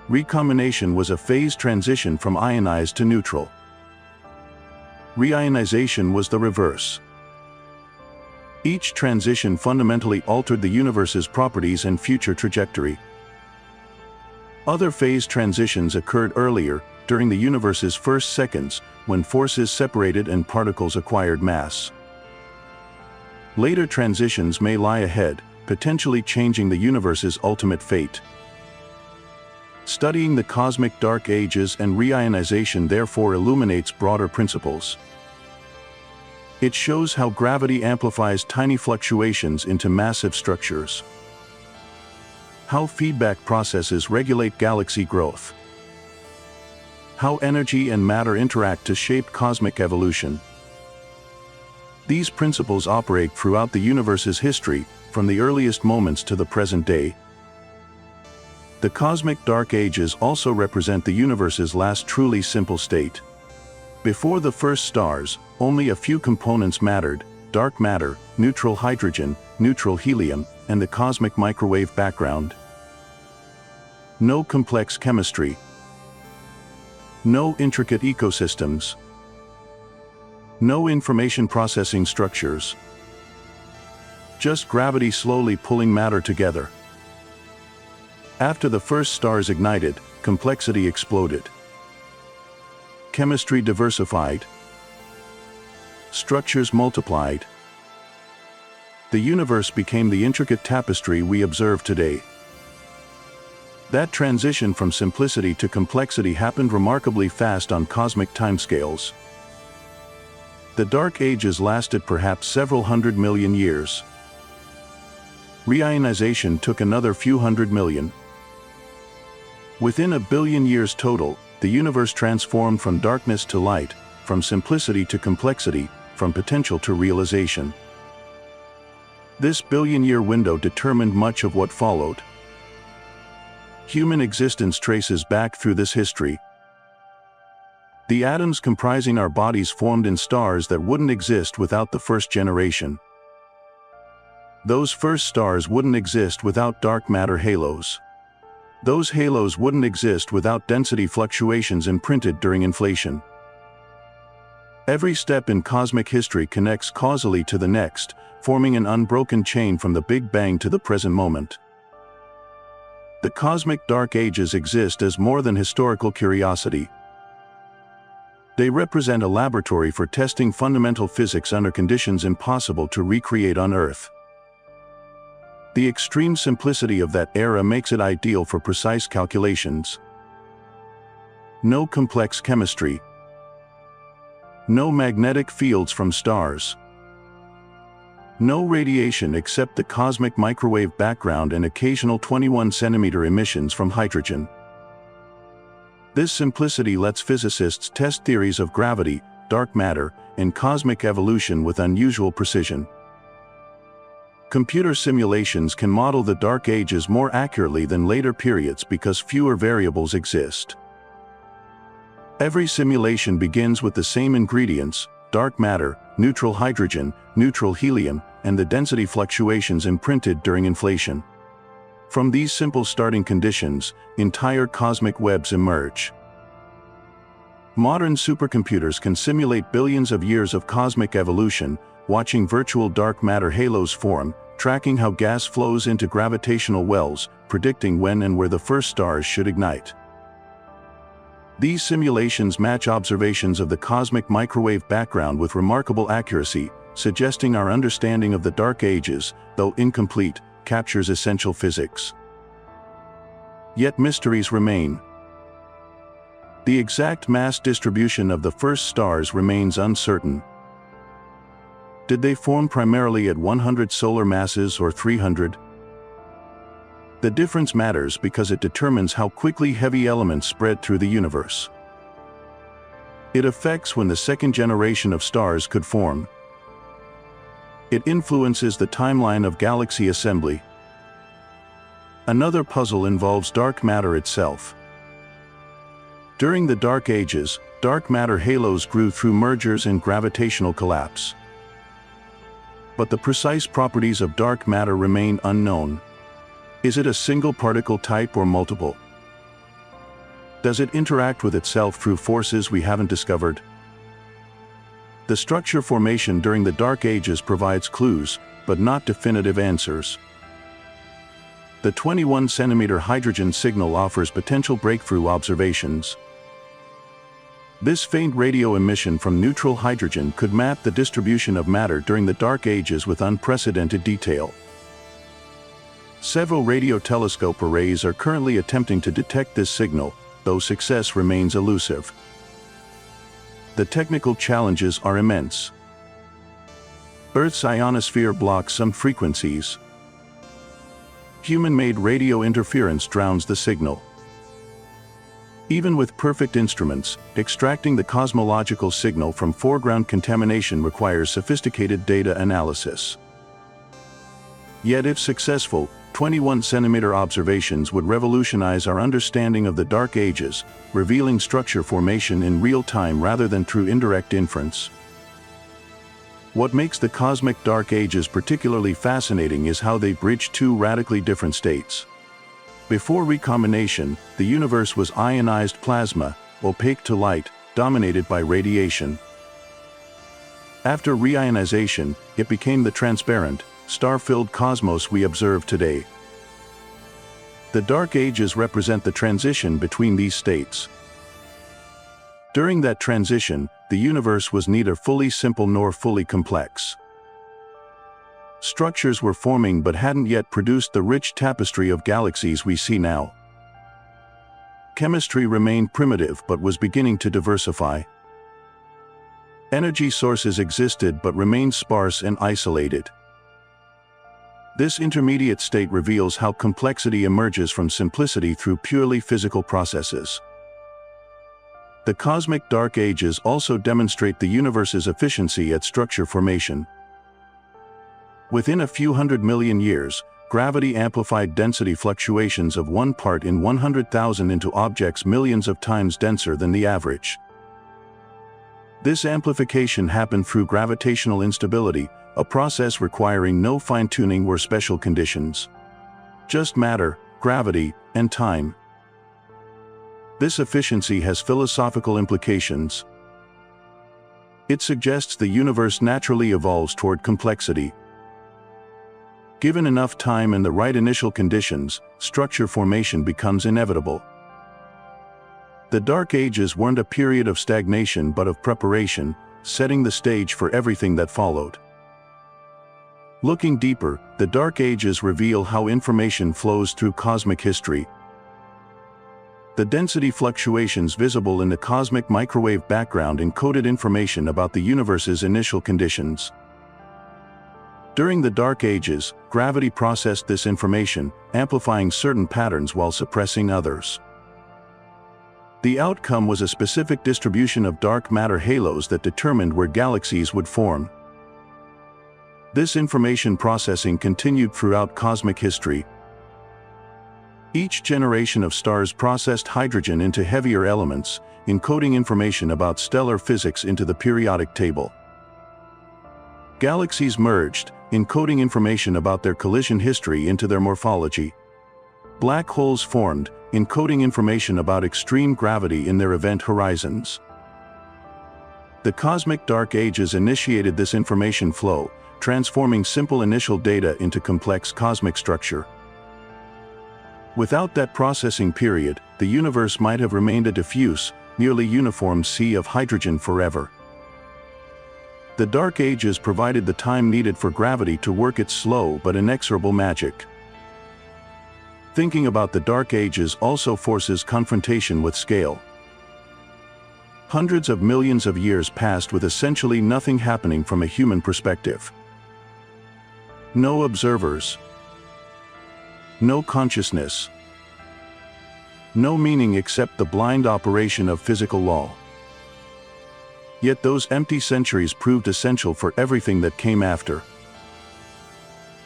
A: Recombination was a phase transition from ionized to neutral. Reionization was the reverse. Each transition fundamentally altered the universe's properties and future trajectory. Other phase transitions occurred earlier, during the universe's first seconds, when forces separated and particles acquired mass. Later transitions may lie ahead, potentially changing the universe's ultimate fate. Studying the cosmic Dark Ages and reionization therefore illuminates broader principles. It shows how gravity amplifies tiny fluctuations into massive structures. How feedback processes regulate galaxy growth. How energy and matter interact to shape cosmic evolution. These principles operate throughout the universe's history, from the earliest moments to the present day. The cosmic Dark Ages also represent the universe's last truly simple state. Before the first stars, only a few components mattered: dark matter, neutral hydrogen, neutral helium, and the cosmic microwave background. No complex chemistry. No intricate ecosystems. No information processing structures. Just gravity slowly pulling matter together. After the first stars ignited, complexity exploded. Chemistry diversified. Structures multiplied. The universe became the intricate tapestry we observe today. That transition from simplicity to complexity happened remarkably fast on cosmic timescales. The Dark Ages lasted perhaps several 100 million years. Reionization took another few 100 million. Within a billion years total, the universe transformed from darkness to light, from simplicity to complexity, from potential to realization. This billion-year window determined much of what followed. Human existence traces back through this history. The atoms comprising our bodies formed in stars that wouldn't exist without the first generation. Those first stars wouldn't exist without dark matter halos. Those halos wouldn't exist without density fluctuations imprinted during inflation. Every step in cosmic history connects causally to the next, forming an unbroken chain from the Big Bang to the present moment. The cosmic dark ages exist as more than historical curiosity. They represent a laboratory for testing fundamental physics under conditions impossible to recreate on Earth. The extreme simplicity of that era makes it ideal for precise calculations. No complex chemistry. No magnetic fields from stars. No radiation except the cosmic microwave background and occasional 21-centimeter emissions from hydrogen. This simplicity lets physicists test theories of gravity, dark matter, and cosmic evolution with unusual precision. Computer simulations can model the Dark Ages more accurately than later periods because fewer variables exist. Every simulation begins with the same ingredients: dark matter, neutral hydrogen, neutral helium, and the density fluctuations imprinted during inflation. From these simple starting conditions, entire cosmic webs emerge. Modern supercomputers can simulate billions of years of cosmic evolution, watching virtual dark matter halos form, tracking how gas flows into gravitational wells, predicting when and where the first stars should ignite. These simulations match observations of the cosmic microwave background with remarkable accuracy, suggesting our understanding of the Dark Ages, though incomplete, captures essential physics. Yet mysteries remain. The exact mass distribution of the first stars remains uncertain. Did they form primarily at 100 solar masses or 300? The difference matters because it determines how quickly heavy elements spread through the universe. It affects when the second generation of stars could form. It influences the timeline of galaxy assembly. Another puzzle involves dark matter itself. During the Dark Ages, dark matter halos grew through mergers and gravitational collapse. But the precise properties of dark matter remain unknown. Is it a single particle type or multiple? Does it interact with itself through forces we haven't discovered? The structure formation during the Dark Ages provides clues, but not definitive answers. The 21-centimeter hydrogen signal offers potential breakthrough observations. This faint radio emission from neutral hydrogen could map the distribution of matter during the Dark Ages with unprecedented detail. Several radio telescope arrays are currently attempting to detect this signal, though success remains elusive. The technical challenges are immense. Earth's ionosphere blocks some frequencies. Human-made radio interference drowns the signal. Even with perfect instruments, extracting the cosmological signal from foreground contamination requires sophisticated data analysis. Yet if successful, 21-centimeter observations would revolutionize our understanding of the Dark Ages, revealing structure formation in real time rather than through indirect inference. What makes the cosmic Dark Ages particularly fascinating is how they bridge two radically different states. Before recombination, the universe was ionized plasma, opaque to light, dominated by radiation. After reionization, it became the transparent, star-filled cosmos we observe today. The Dark Ages represent the transition between these states. During that transition, the universe was neither fully simple nor fully complex. Structures were forming but hadn't yet produced the rich tapestry of galaxies we see now. Chemistry remained primitive but was beginning to diversify. Energy sources existed but remained sparse and isolated. This intermediate state reveals how complexity emerges from simplicity through purely physical processes. The cosmic dark ages also demonstrate the universe's efficiency at structure formation. Within a few 100 million years, gravity amplified density fluctuations of 1 part in 100,000 into objects millions of times denser than the average. This amplification happened through gravitational instability, a process requiring no fine-tuning or special conditions. Just matter, gravity, and time. This efficiency has philosophical implications. It suggests the universe naturally evolves toward complexity. Given enough time and the right initial conditions, structure formation becomes inevitable. The Dark Ages weren't a period of stagnation but of preparation, setting the stage for everything that followed. Looking deeper, the Dark Ages reveal how information flows through cosmic history. The density fluctuations visible in the cosmic microwave background encoded information about the universe's initial conditions. During the Dark Ages, gravity processed this information, amplifying certain patterns while suppressing others. The outcome was a specific distribution of dark matter halos that determined where galaxies would form. This information processing continued throughout cosmic history. Each generation of stars processed hydrogen into heavier elements, encoding information about stellar physics into the periodic table. Galaxies merged, encoding information about their collision history into their morphology. Black holes formed, encoding information about extreme gravity in their event horizons. The cosmic dark ages initiated this information flow, transforming simple initial data into complex cosmic structure. Without that processing period, the universe might have remained a diffuse, nearly uniform sea of hydrogen forever. The Dark Ages provided the time needed for gravity to work its slow but inexorable magic. Thinking about the Dark Ages also forces confrontation with scale. Hundreds of millions of years passed with essentially nothing happening from a human perspective. No observers. No consciousness. No meaning except the blind operation of physical law. Yet those empty centuries proved essential for everything that came after.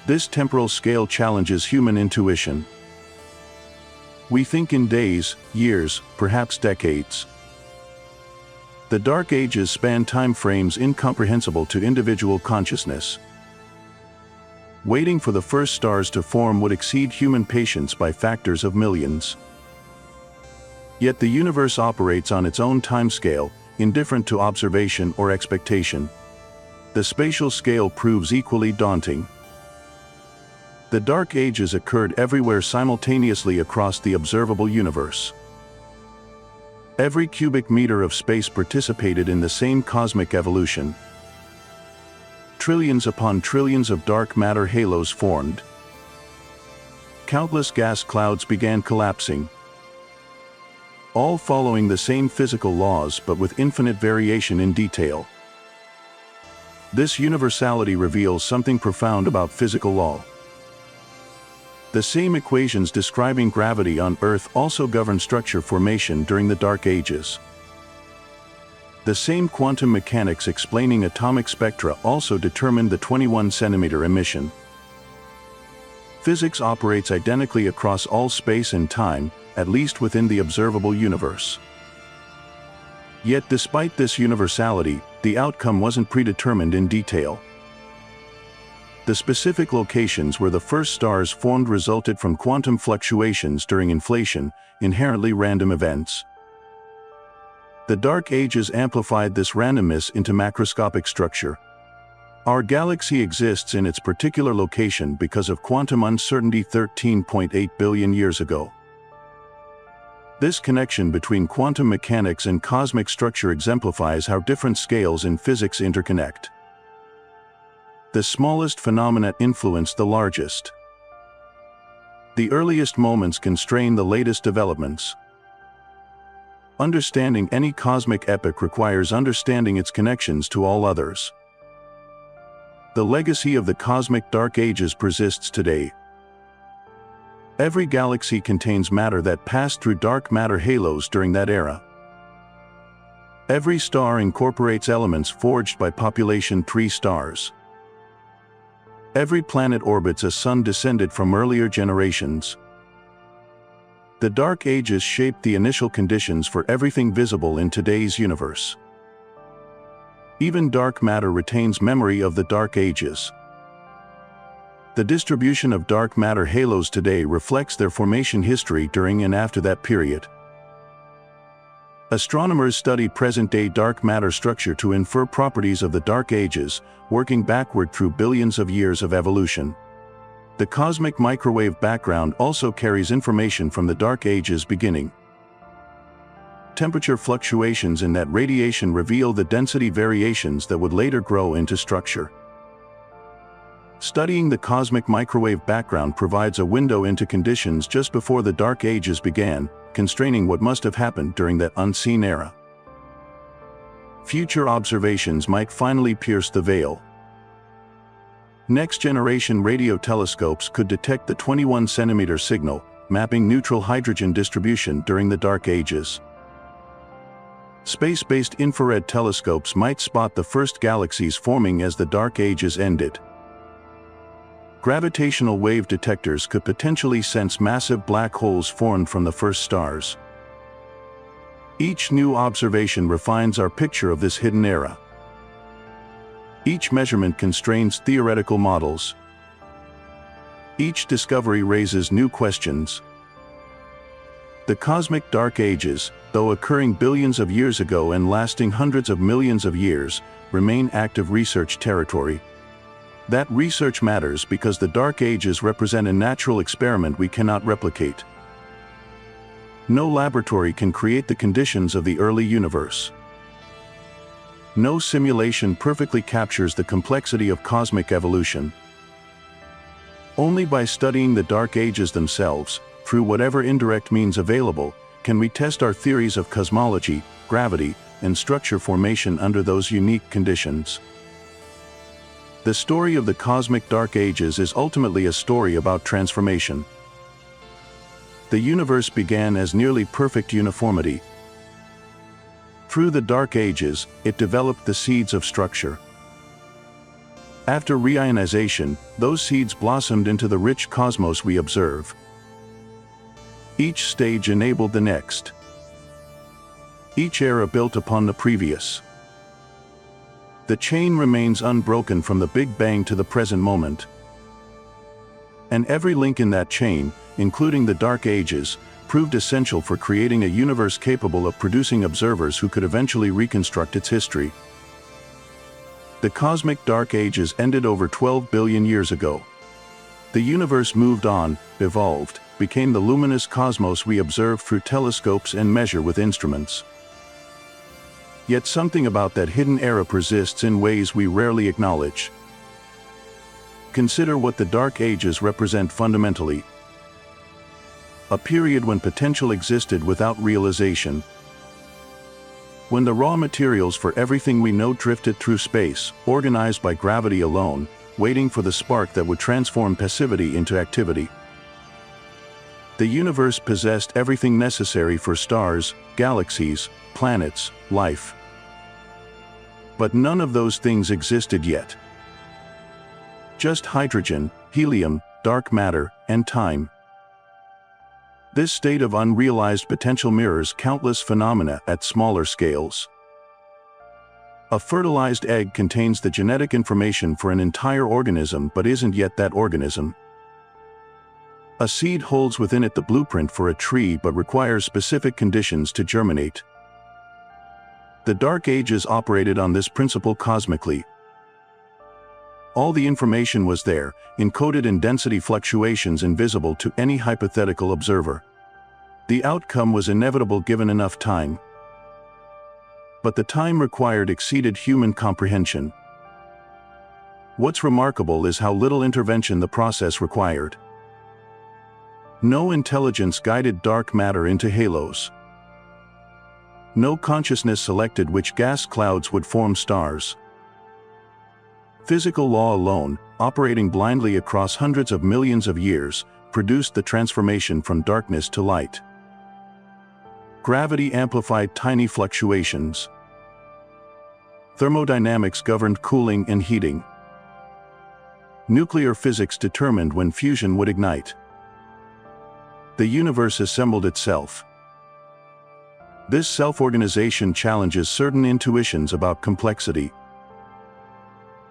A: This temporal scale challenges human intuition. We think in days, years, perhaps decades. The Dark Ages span time frames incomprehensible to individual consciousness. Waiting for the first stars to form would exceed human patience by factors of millions. Yet the universe operates on its own timescale, indifferent to observation or expectation. The spatial scale proves equally daunting. The Dark Ages occurred everywhere simultaneously across the observable universe. Every cubic meter of space participated in the same cosmic evolution. Trillions upon trillions of dark matter halos formed. Countless gas clouds began collapsing. All following the same physical laws but with infinite variation in detail. This universality reveals something profound about physical law. The same equations describing gravity on Earth also govern structure formation during the Dark Ages. The same quantum mechanics explaining atomic spectra also determined the 21-centimeter emission. Physics operates identically across all space and time, at least within the observable universe. Yet despite this universality, the outcome wasn't predetermined in detail. The specific locations where the first stars formed resulted from quantum fluctuations during inflation, inherently random events. The Dark Ages amplified this randomness into macroscopic structure. Our galaxy exists in its particular location because of quantum uncertainty 13.8 billion years ago. This connection between quantum mechanics and cosmic structure exemplifies how different scales in physics interconnect. The smallest phenomena influence the largest. The earliest moments constrain the latest developments. Understanding any cosmic epoch requires understanding its connections to all others. The legacy of the cosmic dark ages persists today. Every galaxy contains matter that passed through dark matter halos during that era. Every star incorporates elements forged by population 3 stars. Every planet orbits a sun descended from earlier generations. The Dark Ages shaped the initial conditions for everything visible in today's universe. Even dark matter retains memory of the Dark Ages. The distribution of dark matter halos today reflects their formation history during and after that period. Astronomers study present-day dark matter structure to infer properties of the Dark Ages, working backward through billions of years of evolution. The cosmic microwave background also carries information from the Dark Ages beginning. Temperature fluctuations in that radiation reveal the density variations that would later grow into structure. Studying the cosmic microwave background provides a window into conditions just before the Dark Ages began, constraining what must have happened during that unseen era. Future observations might finally pierce the veil. Next-generation radio telescopes could detect the 21-centimeter signal, mapping neutral hydrogen distribution during the Dark Ages. Space-based infrared telescopes might spot the first galaxies forming as the Dark Ages ended. Gravitational wave detectors could potentially sense massive black holes formed from the first stars. Each new observation refines our picture of this hidden era. Each measurement constrains theoretical models. Each discovery raises new questions. The cosmic Dark Ages, though occurring billions of years ago and lasting hundreds of millions of years, remain active research territory. That research matters because the Dark Ages represent a natural experiment we cannot replicate. No laboratory can create the conditions of the early universe. No simulation perfectly captures the complexity of cosmic evolution. Only by studying the Dark Ages themselves, through whatever indirect means available, can we test our theories of cosmology, gravity, and structure formation under those unique conditions. The story of the cosmic Dark Ages is ultimately a story about transformation. The universe began as nearly perfect uniformity. Through the Dark Ages, it developed the seeds of structure. After reionization, those seeds blossomed into the rich cosmos we observe. Each stage enabled the next. Each era built upon the previous. The chain remains unbroken from the Big Bang to the present moment. And every link in that chain, including the Dark Ages, proved essential for creating a universe capable of producing observers who could eventually reconstruct its history. The cosmic Dark Ages ended over 12 billion years ago. The universe moved on, evolved, became the luminous cosmos we observe through telescopes and measure with instruments. Yet something about that hidden era persists in ways we rarely acknowledge. Consider what the Dark Ages represent fundamentally. A period when potential existed without realization. When the raw materials for everything we know drifted through space, organized by gravity alone, waiting for the spark that would transform passivity into activity. The universe possessed everything necessary for stars, galaxies, planets, life. But none of those things existed yet. Just hydrogen, helium, dark matter, and time. This state of unrealized potential mirrors countless phenomena at smaller scales. A fertilized egg contains the genetic information for an entire organism but isn't yet that organism. A seed holds within it the blueprint for a tree but requires specific conditions to germinate. The Dark Ages operated on this principle cosmically. All the information was there, encoded in density fluctuations invisible to any hypothetical observer. The outcome was inevitable given enough time. But the time required exceeded human comprehension. What's remarkable is how little intervention the process required. No intelligence guided dark matter into halos. No consciousness selected which gas clouds would form stars. Physical law alone, operating blindly across hundreds of millions of years, produced the transformation from darkness to light. Gravity amplified tiny fluctuations. Thermodynamics governed cooling and heating. Nuclear physics determined when fusion would ignite. The universe assembled itself. This self-organization challenges certain intuitions about complexity.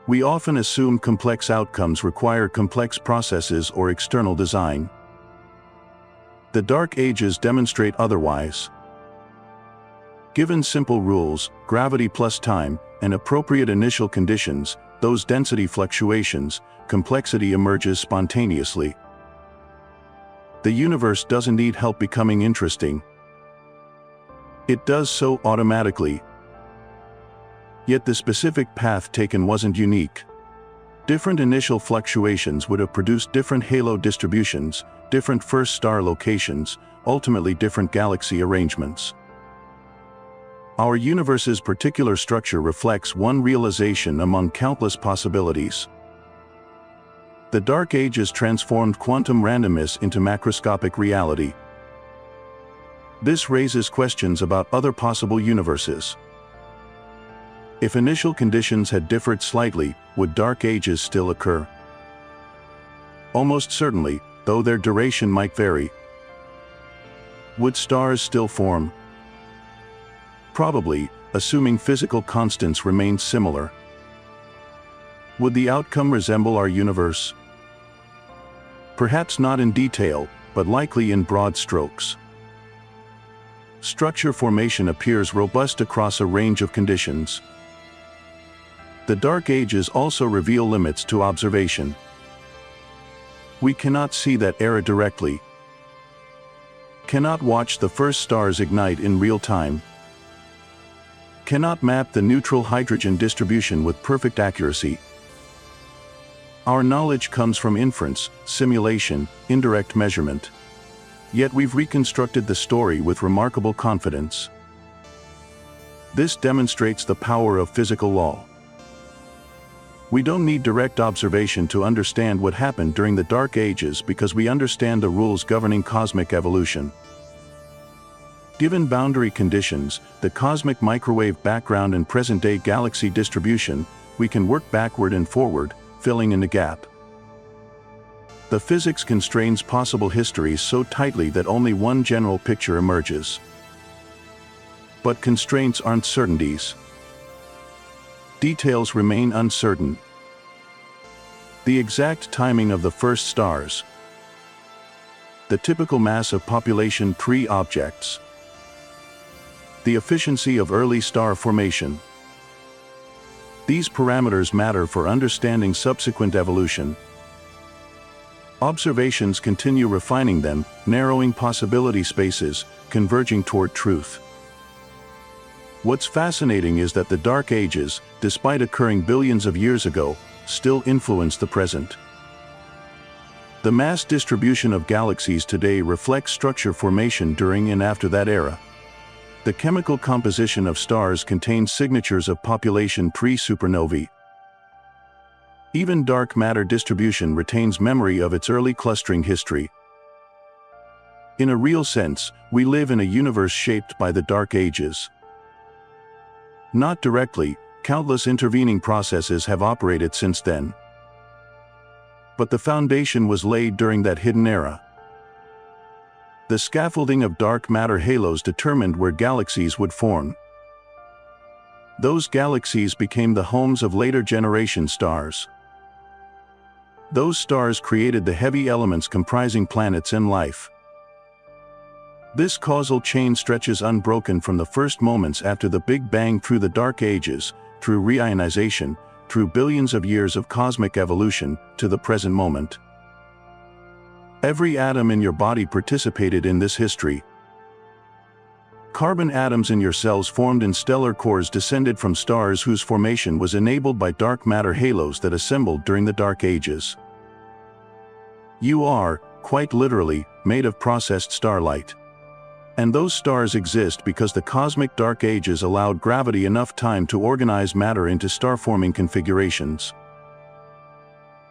A: We often assume complex outcomes require complex processes or external design. The Dark Ages demonstrate otherwise. Given simple rules, gravity plus time, and appropriate initial conditions, those density fluctuations, complexity emerges spontaneously. The universe doesn't need help becoming interesting. It does so automatically. Yet the specific path taken wasn't unique. Different initial fluctuations would have produced different halo distributions, different first star locations, ultimately different galaxy arrangements. Our universe's particular structure reflects one realization among countless possibilities. The Dark Ages transformed quantum randomness into macroscopic reality. This raises questions about other possible universes. If initial conditions had differed slightly, would Dark Ages still occur? Almost certainly, though their duration might vary. Would stars still form? Probably, assuming physical constants remained similar. Would the outcome resemble our universe? Perhaps not in detail, but likely in broad strokes. Structure formation appears robust across a range of conditions. The Dark Ages also reveal limits to observation. We cannot see that era directly. Cannot watch the first stars ignite in real time. Cannot map the neutral hydrogen distribution with perfect accuracy. Our knowledge comes from inference, simulation, indirect measurement. Yet we've reconstructed the story with remarkable confidence. This demonstrates the power of physical law. We don't need direct observation to understand what happened during the Dark Ages because we understand the rules governing cosmic evolution. Given boundary conditions, the cosmic microwave background and present-day galaxy distribution, we can work backward and forward, filling in the gap. The physics constrains possible histories so tightly that only one general picture emerges. But constraints aren't certainties. Details remain uncertain. The exact timing of the first stars. The typical mass of population pre-objects. The efficiency of early star formation. These parameters matter for understanding subsequent evolution. Observations continue refining them, narrowing possibility spaces, converging toward truth. What's fascinating is that the Dark Ages, despite occurring billions of years ago, still influence the present. The mass distribution of galaxies today reflects structure formation during and after that era. The chemical composition of stars contains signatures of population pre-supernovae. Even dark matter distribution retains memory of its early clustering history. In a real sense, we live in a universe shaped by the Dark Ages. Not directly, countless intervening processes have operated since then. But the foundation was laid during that hidden era. The scaffolding of dark matter halos determined where galaxies would form. Those galaxies became the homes of later generation stars. Those stars created the heavy elements comprising planets and life. This causal chain stretches unbroken from the first moments after the Big Bang through the Dark Ages, through reionization, through billions of years of cosmic evolution, to the present moment. Every atom in your body participated in this history. Carbon atoms in your cells formed in stellar cores descended from stars whose formation was enabled by dark matter halos that assembled during the Dark Ages. You are, quite literally, made of processed starlight. And those stars exist because the cosmic Dark Ages allowed gravity enough time to organize matter into star-forming configurations.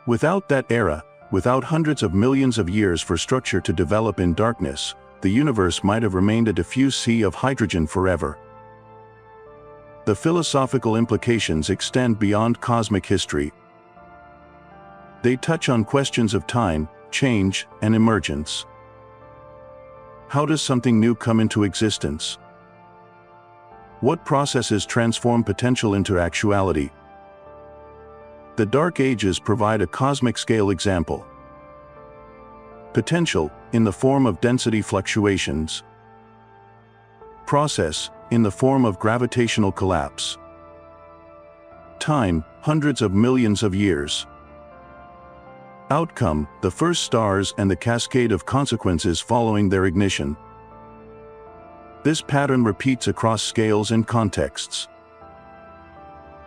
A: Without that era, without hundreds of millions of years for structure to develop in darkness, the universe might have remained a diffuse sea of hydrogen forever. The philosophical implications extend beyond cosmic history. They touch on questions of time, change, and emergence. How does something new come into existence? What processes transform potential into actuality? The Dark Ages provide a cosmic-scale example. Potential, in the form of density fluctuations. Process, in the form of gravitational collapse. Time, hundreds of millions of years. Outcome, the first stars and the cascade of consequences following their ignition. This pattern repeats across scales and contexts.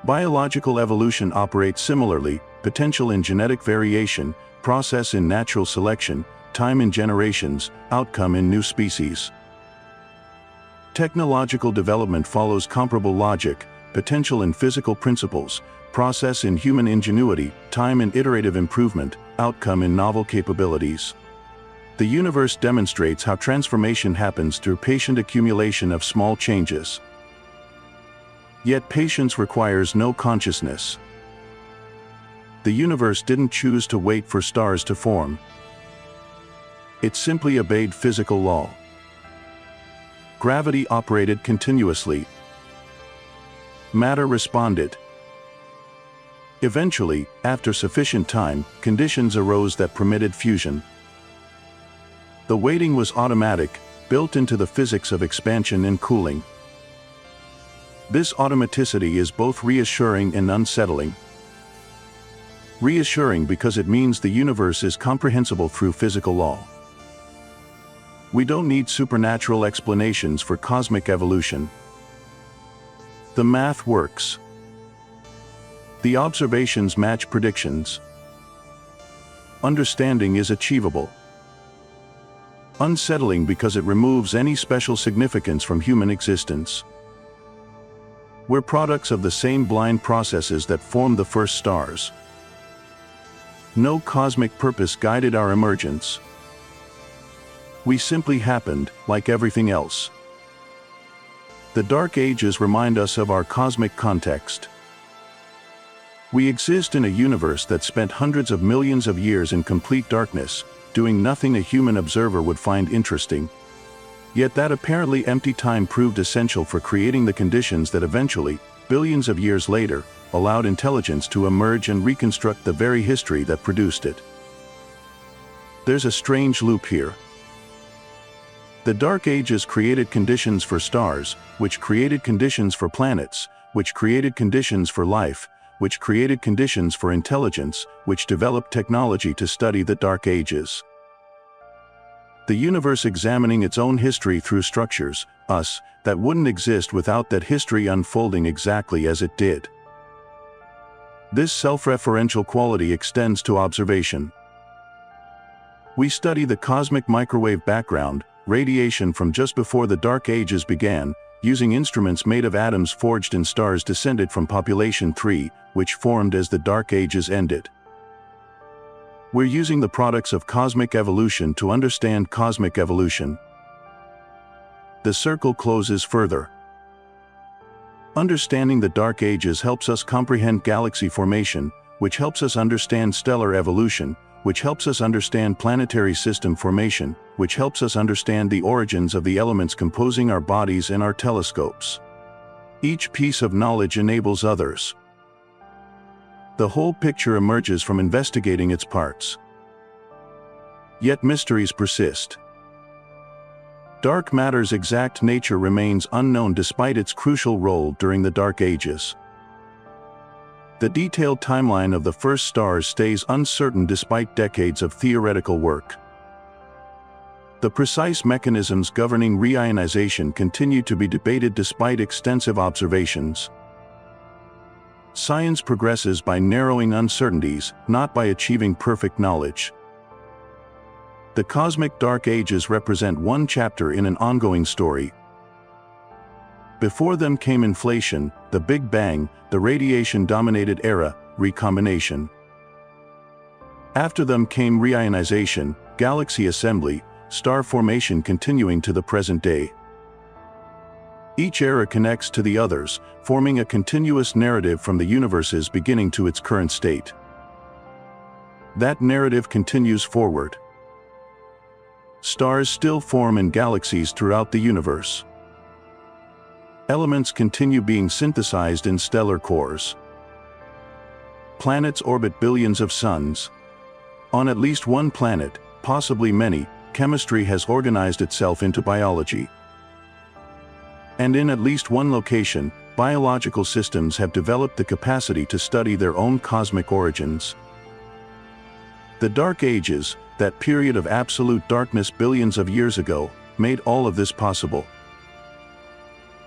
A: Biological evolution operates similarly, potential in genetic variation, process in natural selection, time in generations, outcome in new species. Technological development follows comparable logic, potential in physical principles, process in human ingenuity, time in iterative improvement, outcome in novel capabilities. The universe demonstrates how transformation happens through patient accumulation of small changes. Yet patience requires no consciousness. The universe didn't choose to wait for stars to form. It simply obeyed physical law. Gravity operated continuously. Matter responded. Eventually, after sufficient time, conditions arose that permitted fusion. The waiting was automatic, built into the physics of expansion and cooling. This automaticity is both reassuring and unsettling. Reassuring because it means the universe is comprehensible through physical law. We don't need supernatural explanations for cosmic evolution. The math works. The observations match predictions. Understanding is achievable. Unsettling because it removes any special significance from human existence. We're products of the same blind processes that formed the first stars. No cosmic purpose guided our emergence. We simply happened, like everything else. The Dark Ages remind us of our cosmic context. We exist in a universe that spent hundreds of millions of years in complete darkness, doing nothing a human observer would find interesting. Yet that apparently empty time proved essential for creating the conditions that eventually, billions of years later, allowed intelligence to emerge and reconstruct the very history that produced it. There's a strange loop here. The Dark Ages created conditions for stars, which created conditions for planets, which created conditions for life, which created conditions for intelligence, which developed technology to study the Dark Ages. The universe examining its own history through structures, us, that wouldn't exist without that history unfolding exactly as it did. This self-referential quality extends to observation. We study the cosmic microwave background, radiation from just before the Dark Ages began, using instruments made of atoms forged in stars descended from population 3, which formed as the Dark Ages ended. We're using the products of cosmic evolution to understand cosmic evolution. The circle closes further. Understanding the Dark Ages helps us comprehend galaxy formation, which helps us understand stellar evolution, which helps us understand planetary system formation, which helps us understand the origins of the elements composing our bodies and our telescopes. Each piece of knowledge enables others. The whole picture emerges from investigating its parts. Yet mysteries persist. Dark matter's exact nature remains unknown despite its crucial role during the Dark Ages. The detailed timeline of the first stars stays uncertain despite decades of theoretical work. The precise mechanisms governing reionization continue to be debated despite extensive observations. Science progresses by narrowing uncertainties, not by achieving perfect knowledge. The cosmic dark ages represent one chapter in an ongoing story. Before them came inflation, the Big Bang, the radiation-dominated era, recombination. After them came reionization, galaxy assembly, star formation continuing to the present day. Each era connects to the others, forming a continuous narrative from the universe's beginning to its current state. That narrative continues forward. Stars still form in galaxies throughout the universe. Elements continue being synthesized in stellar cores. Planets orbit billions of suns. On at least one planet, possibly many, chemistry has organized itself into biology. And in at least one location, biological systems have developed the capacity to study their own cosmic origins. The Dark Ages, that period of absolute darkness billions of years ago, made all of this possible.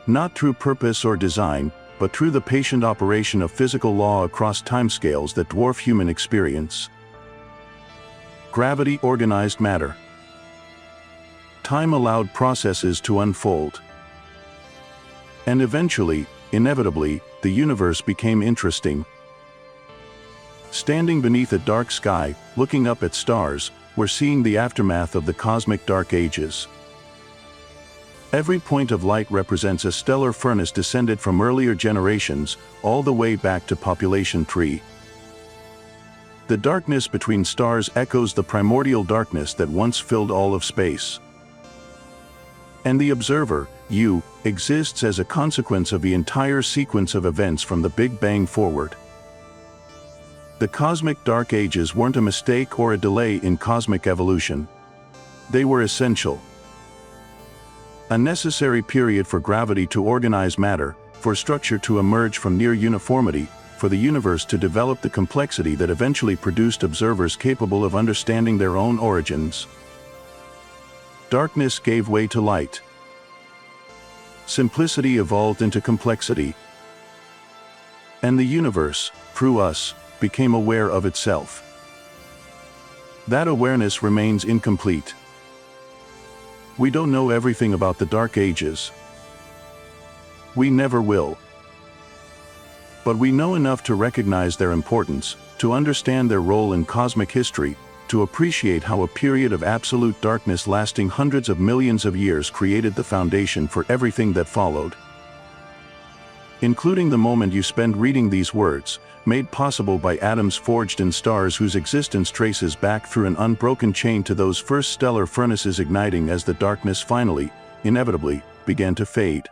A: Not through purpose or design, but through the patient operation of physical law across timescales that dwarf human experience. Gravity organized matter. Time allowed processes to unfold. And eventually, inevitably, the universe became interesting. Standing beneath a dark sky, looking up at stars, we're seeing the aftermath of the cosmic dark ages. Every point of light represents a stellar furnace descended from earlier generations, all the way back to population 3. The darkness between stars echoes the primordial darkness that once filled all of space. And the observer, you, exists as a consequence of the entire sequence of events from the Big Bang forward. The cosmic dark ages weren't a mistake or a delay in cosmic evolution. They were essential. A necessary period for gravity to organize matter, for structure to emerge from near uniformity, for the universe to develop the complexity that eventually produced observers capable of understanding their own origins. Darkness gave way to light. Simplicity evolved into complexity. And the universe, through us, became aware of itself. That awareness remains incomplete. We don't know everything about the Dark Ages. We never will. But we know enough to recognize their importance, to understand their role in cosmic history, to appreciate how a period of absolute darkness lasting hundreds of millions of years created the foundation for everything that followed. Including the moment you spend reading these words, made possible by atoms forged in stars whose existence traces back through an unbroken chain to those first stellar furnaces igniting as the darkness finally, inevitably, began to fade.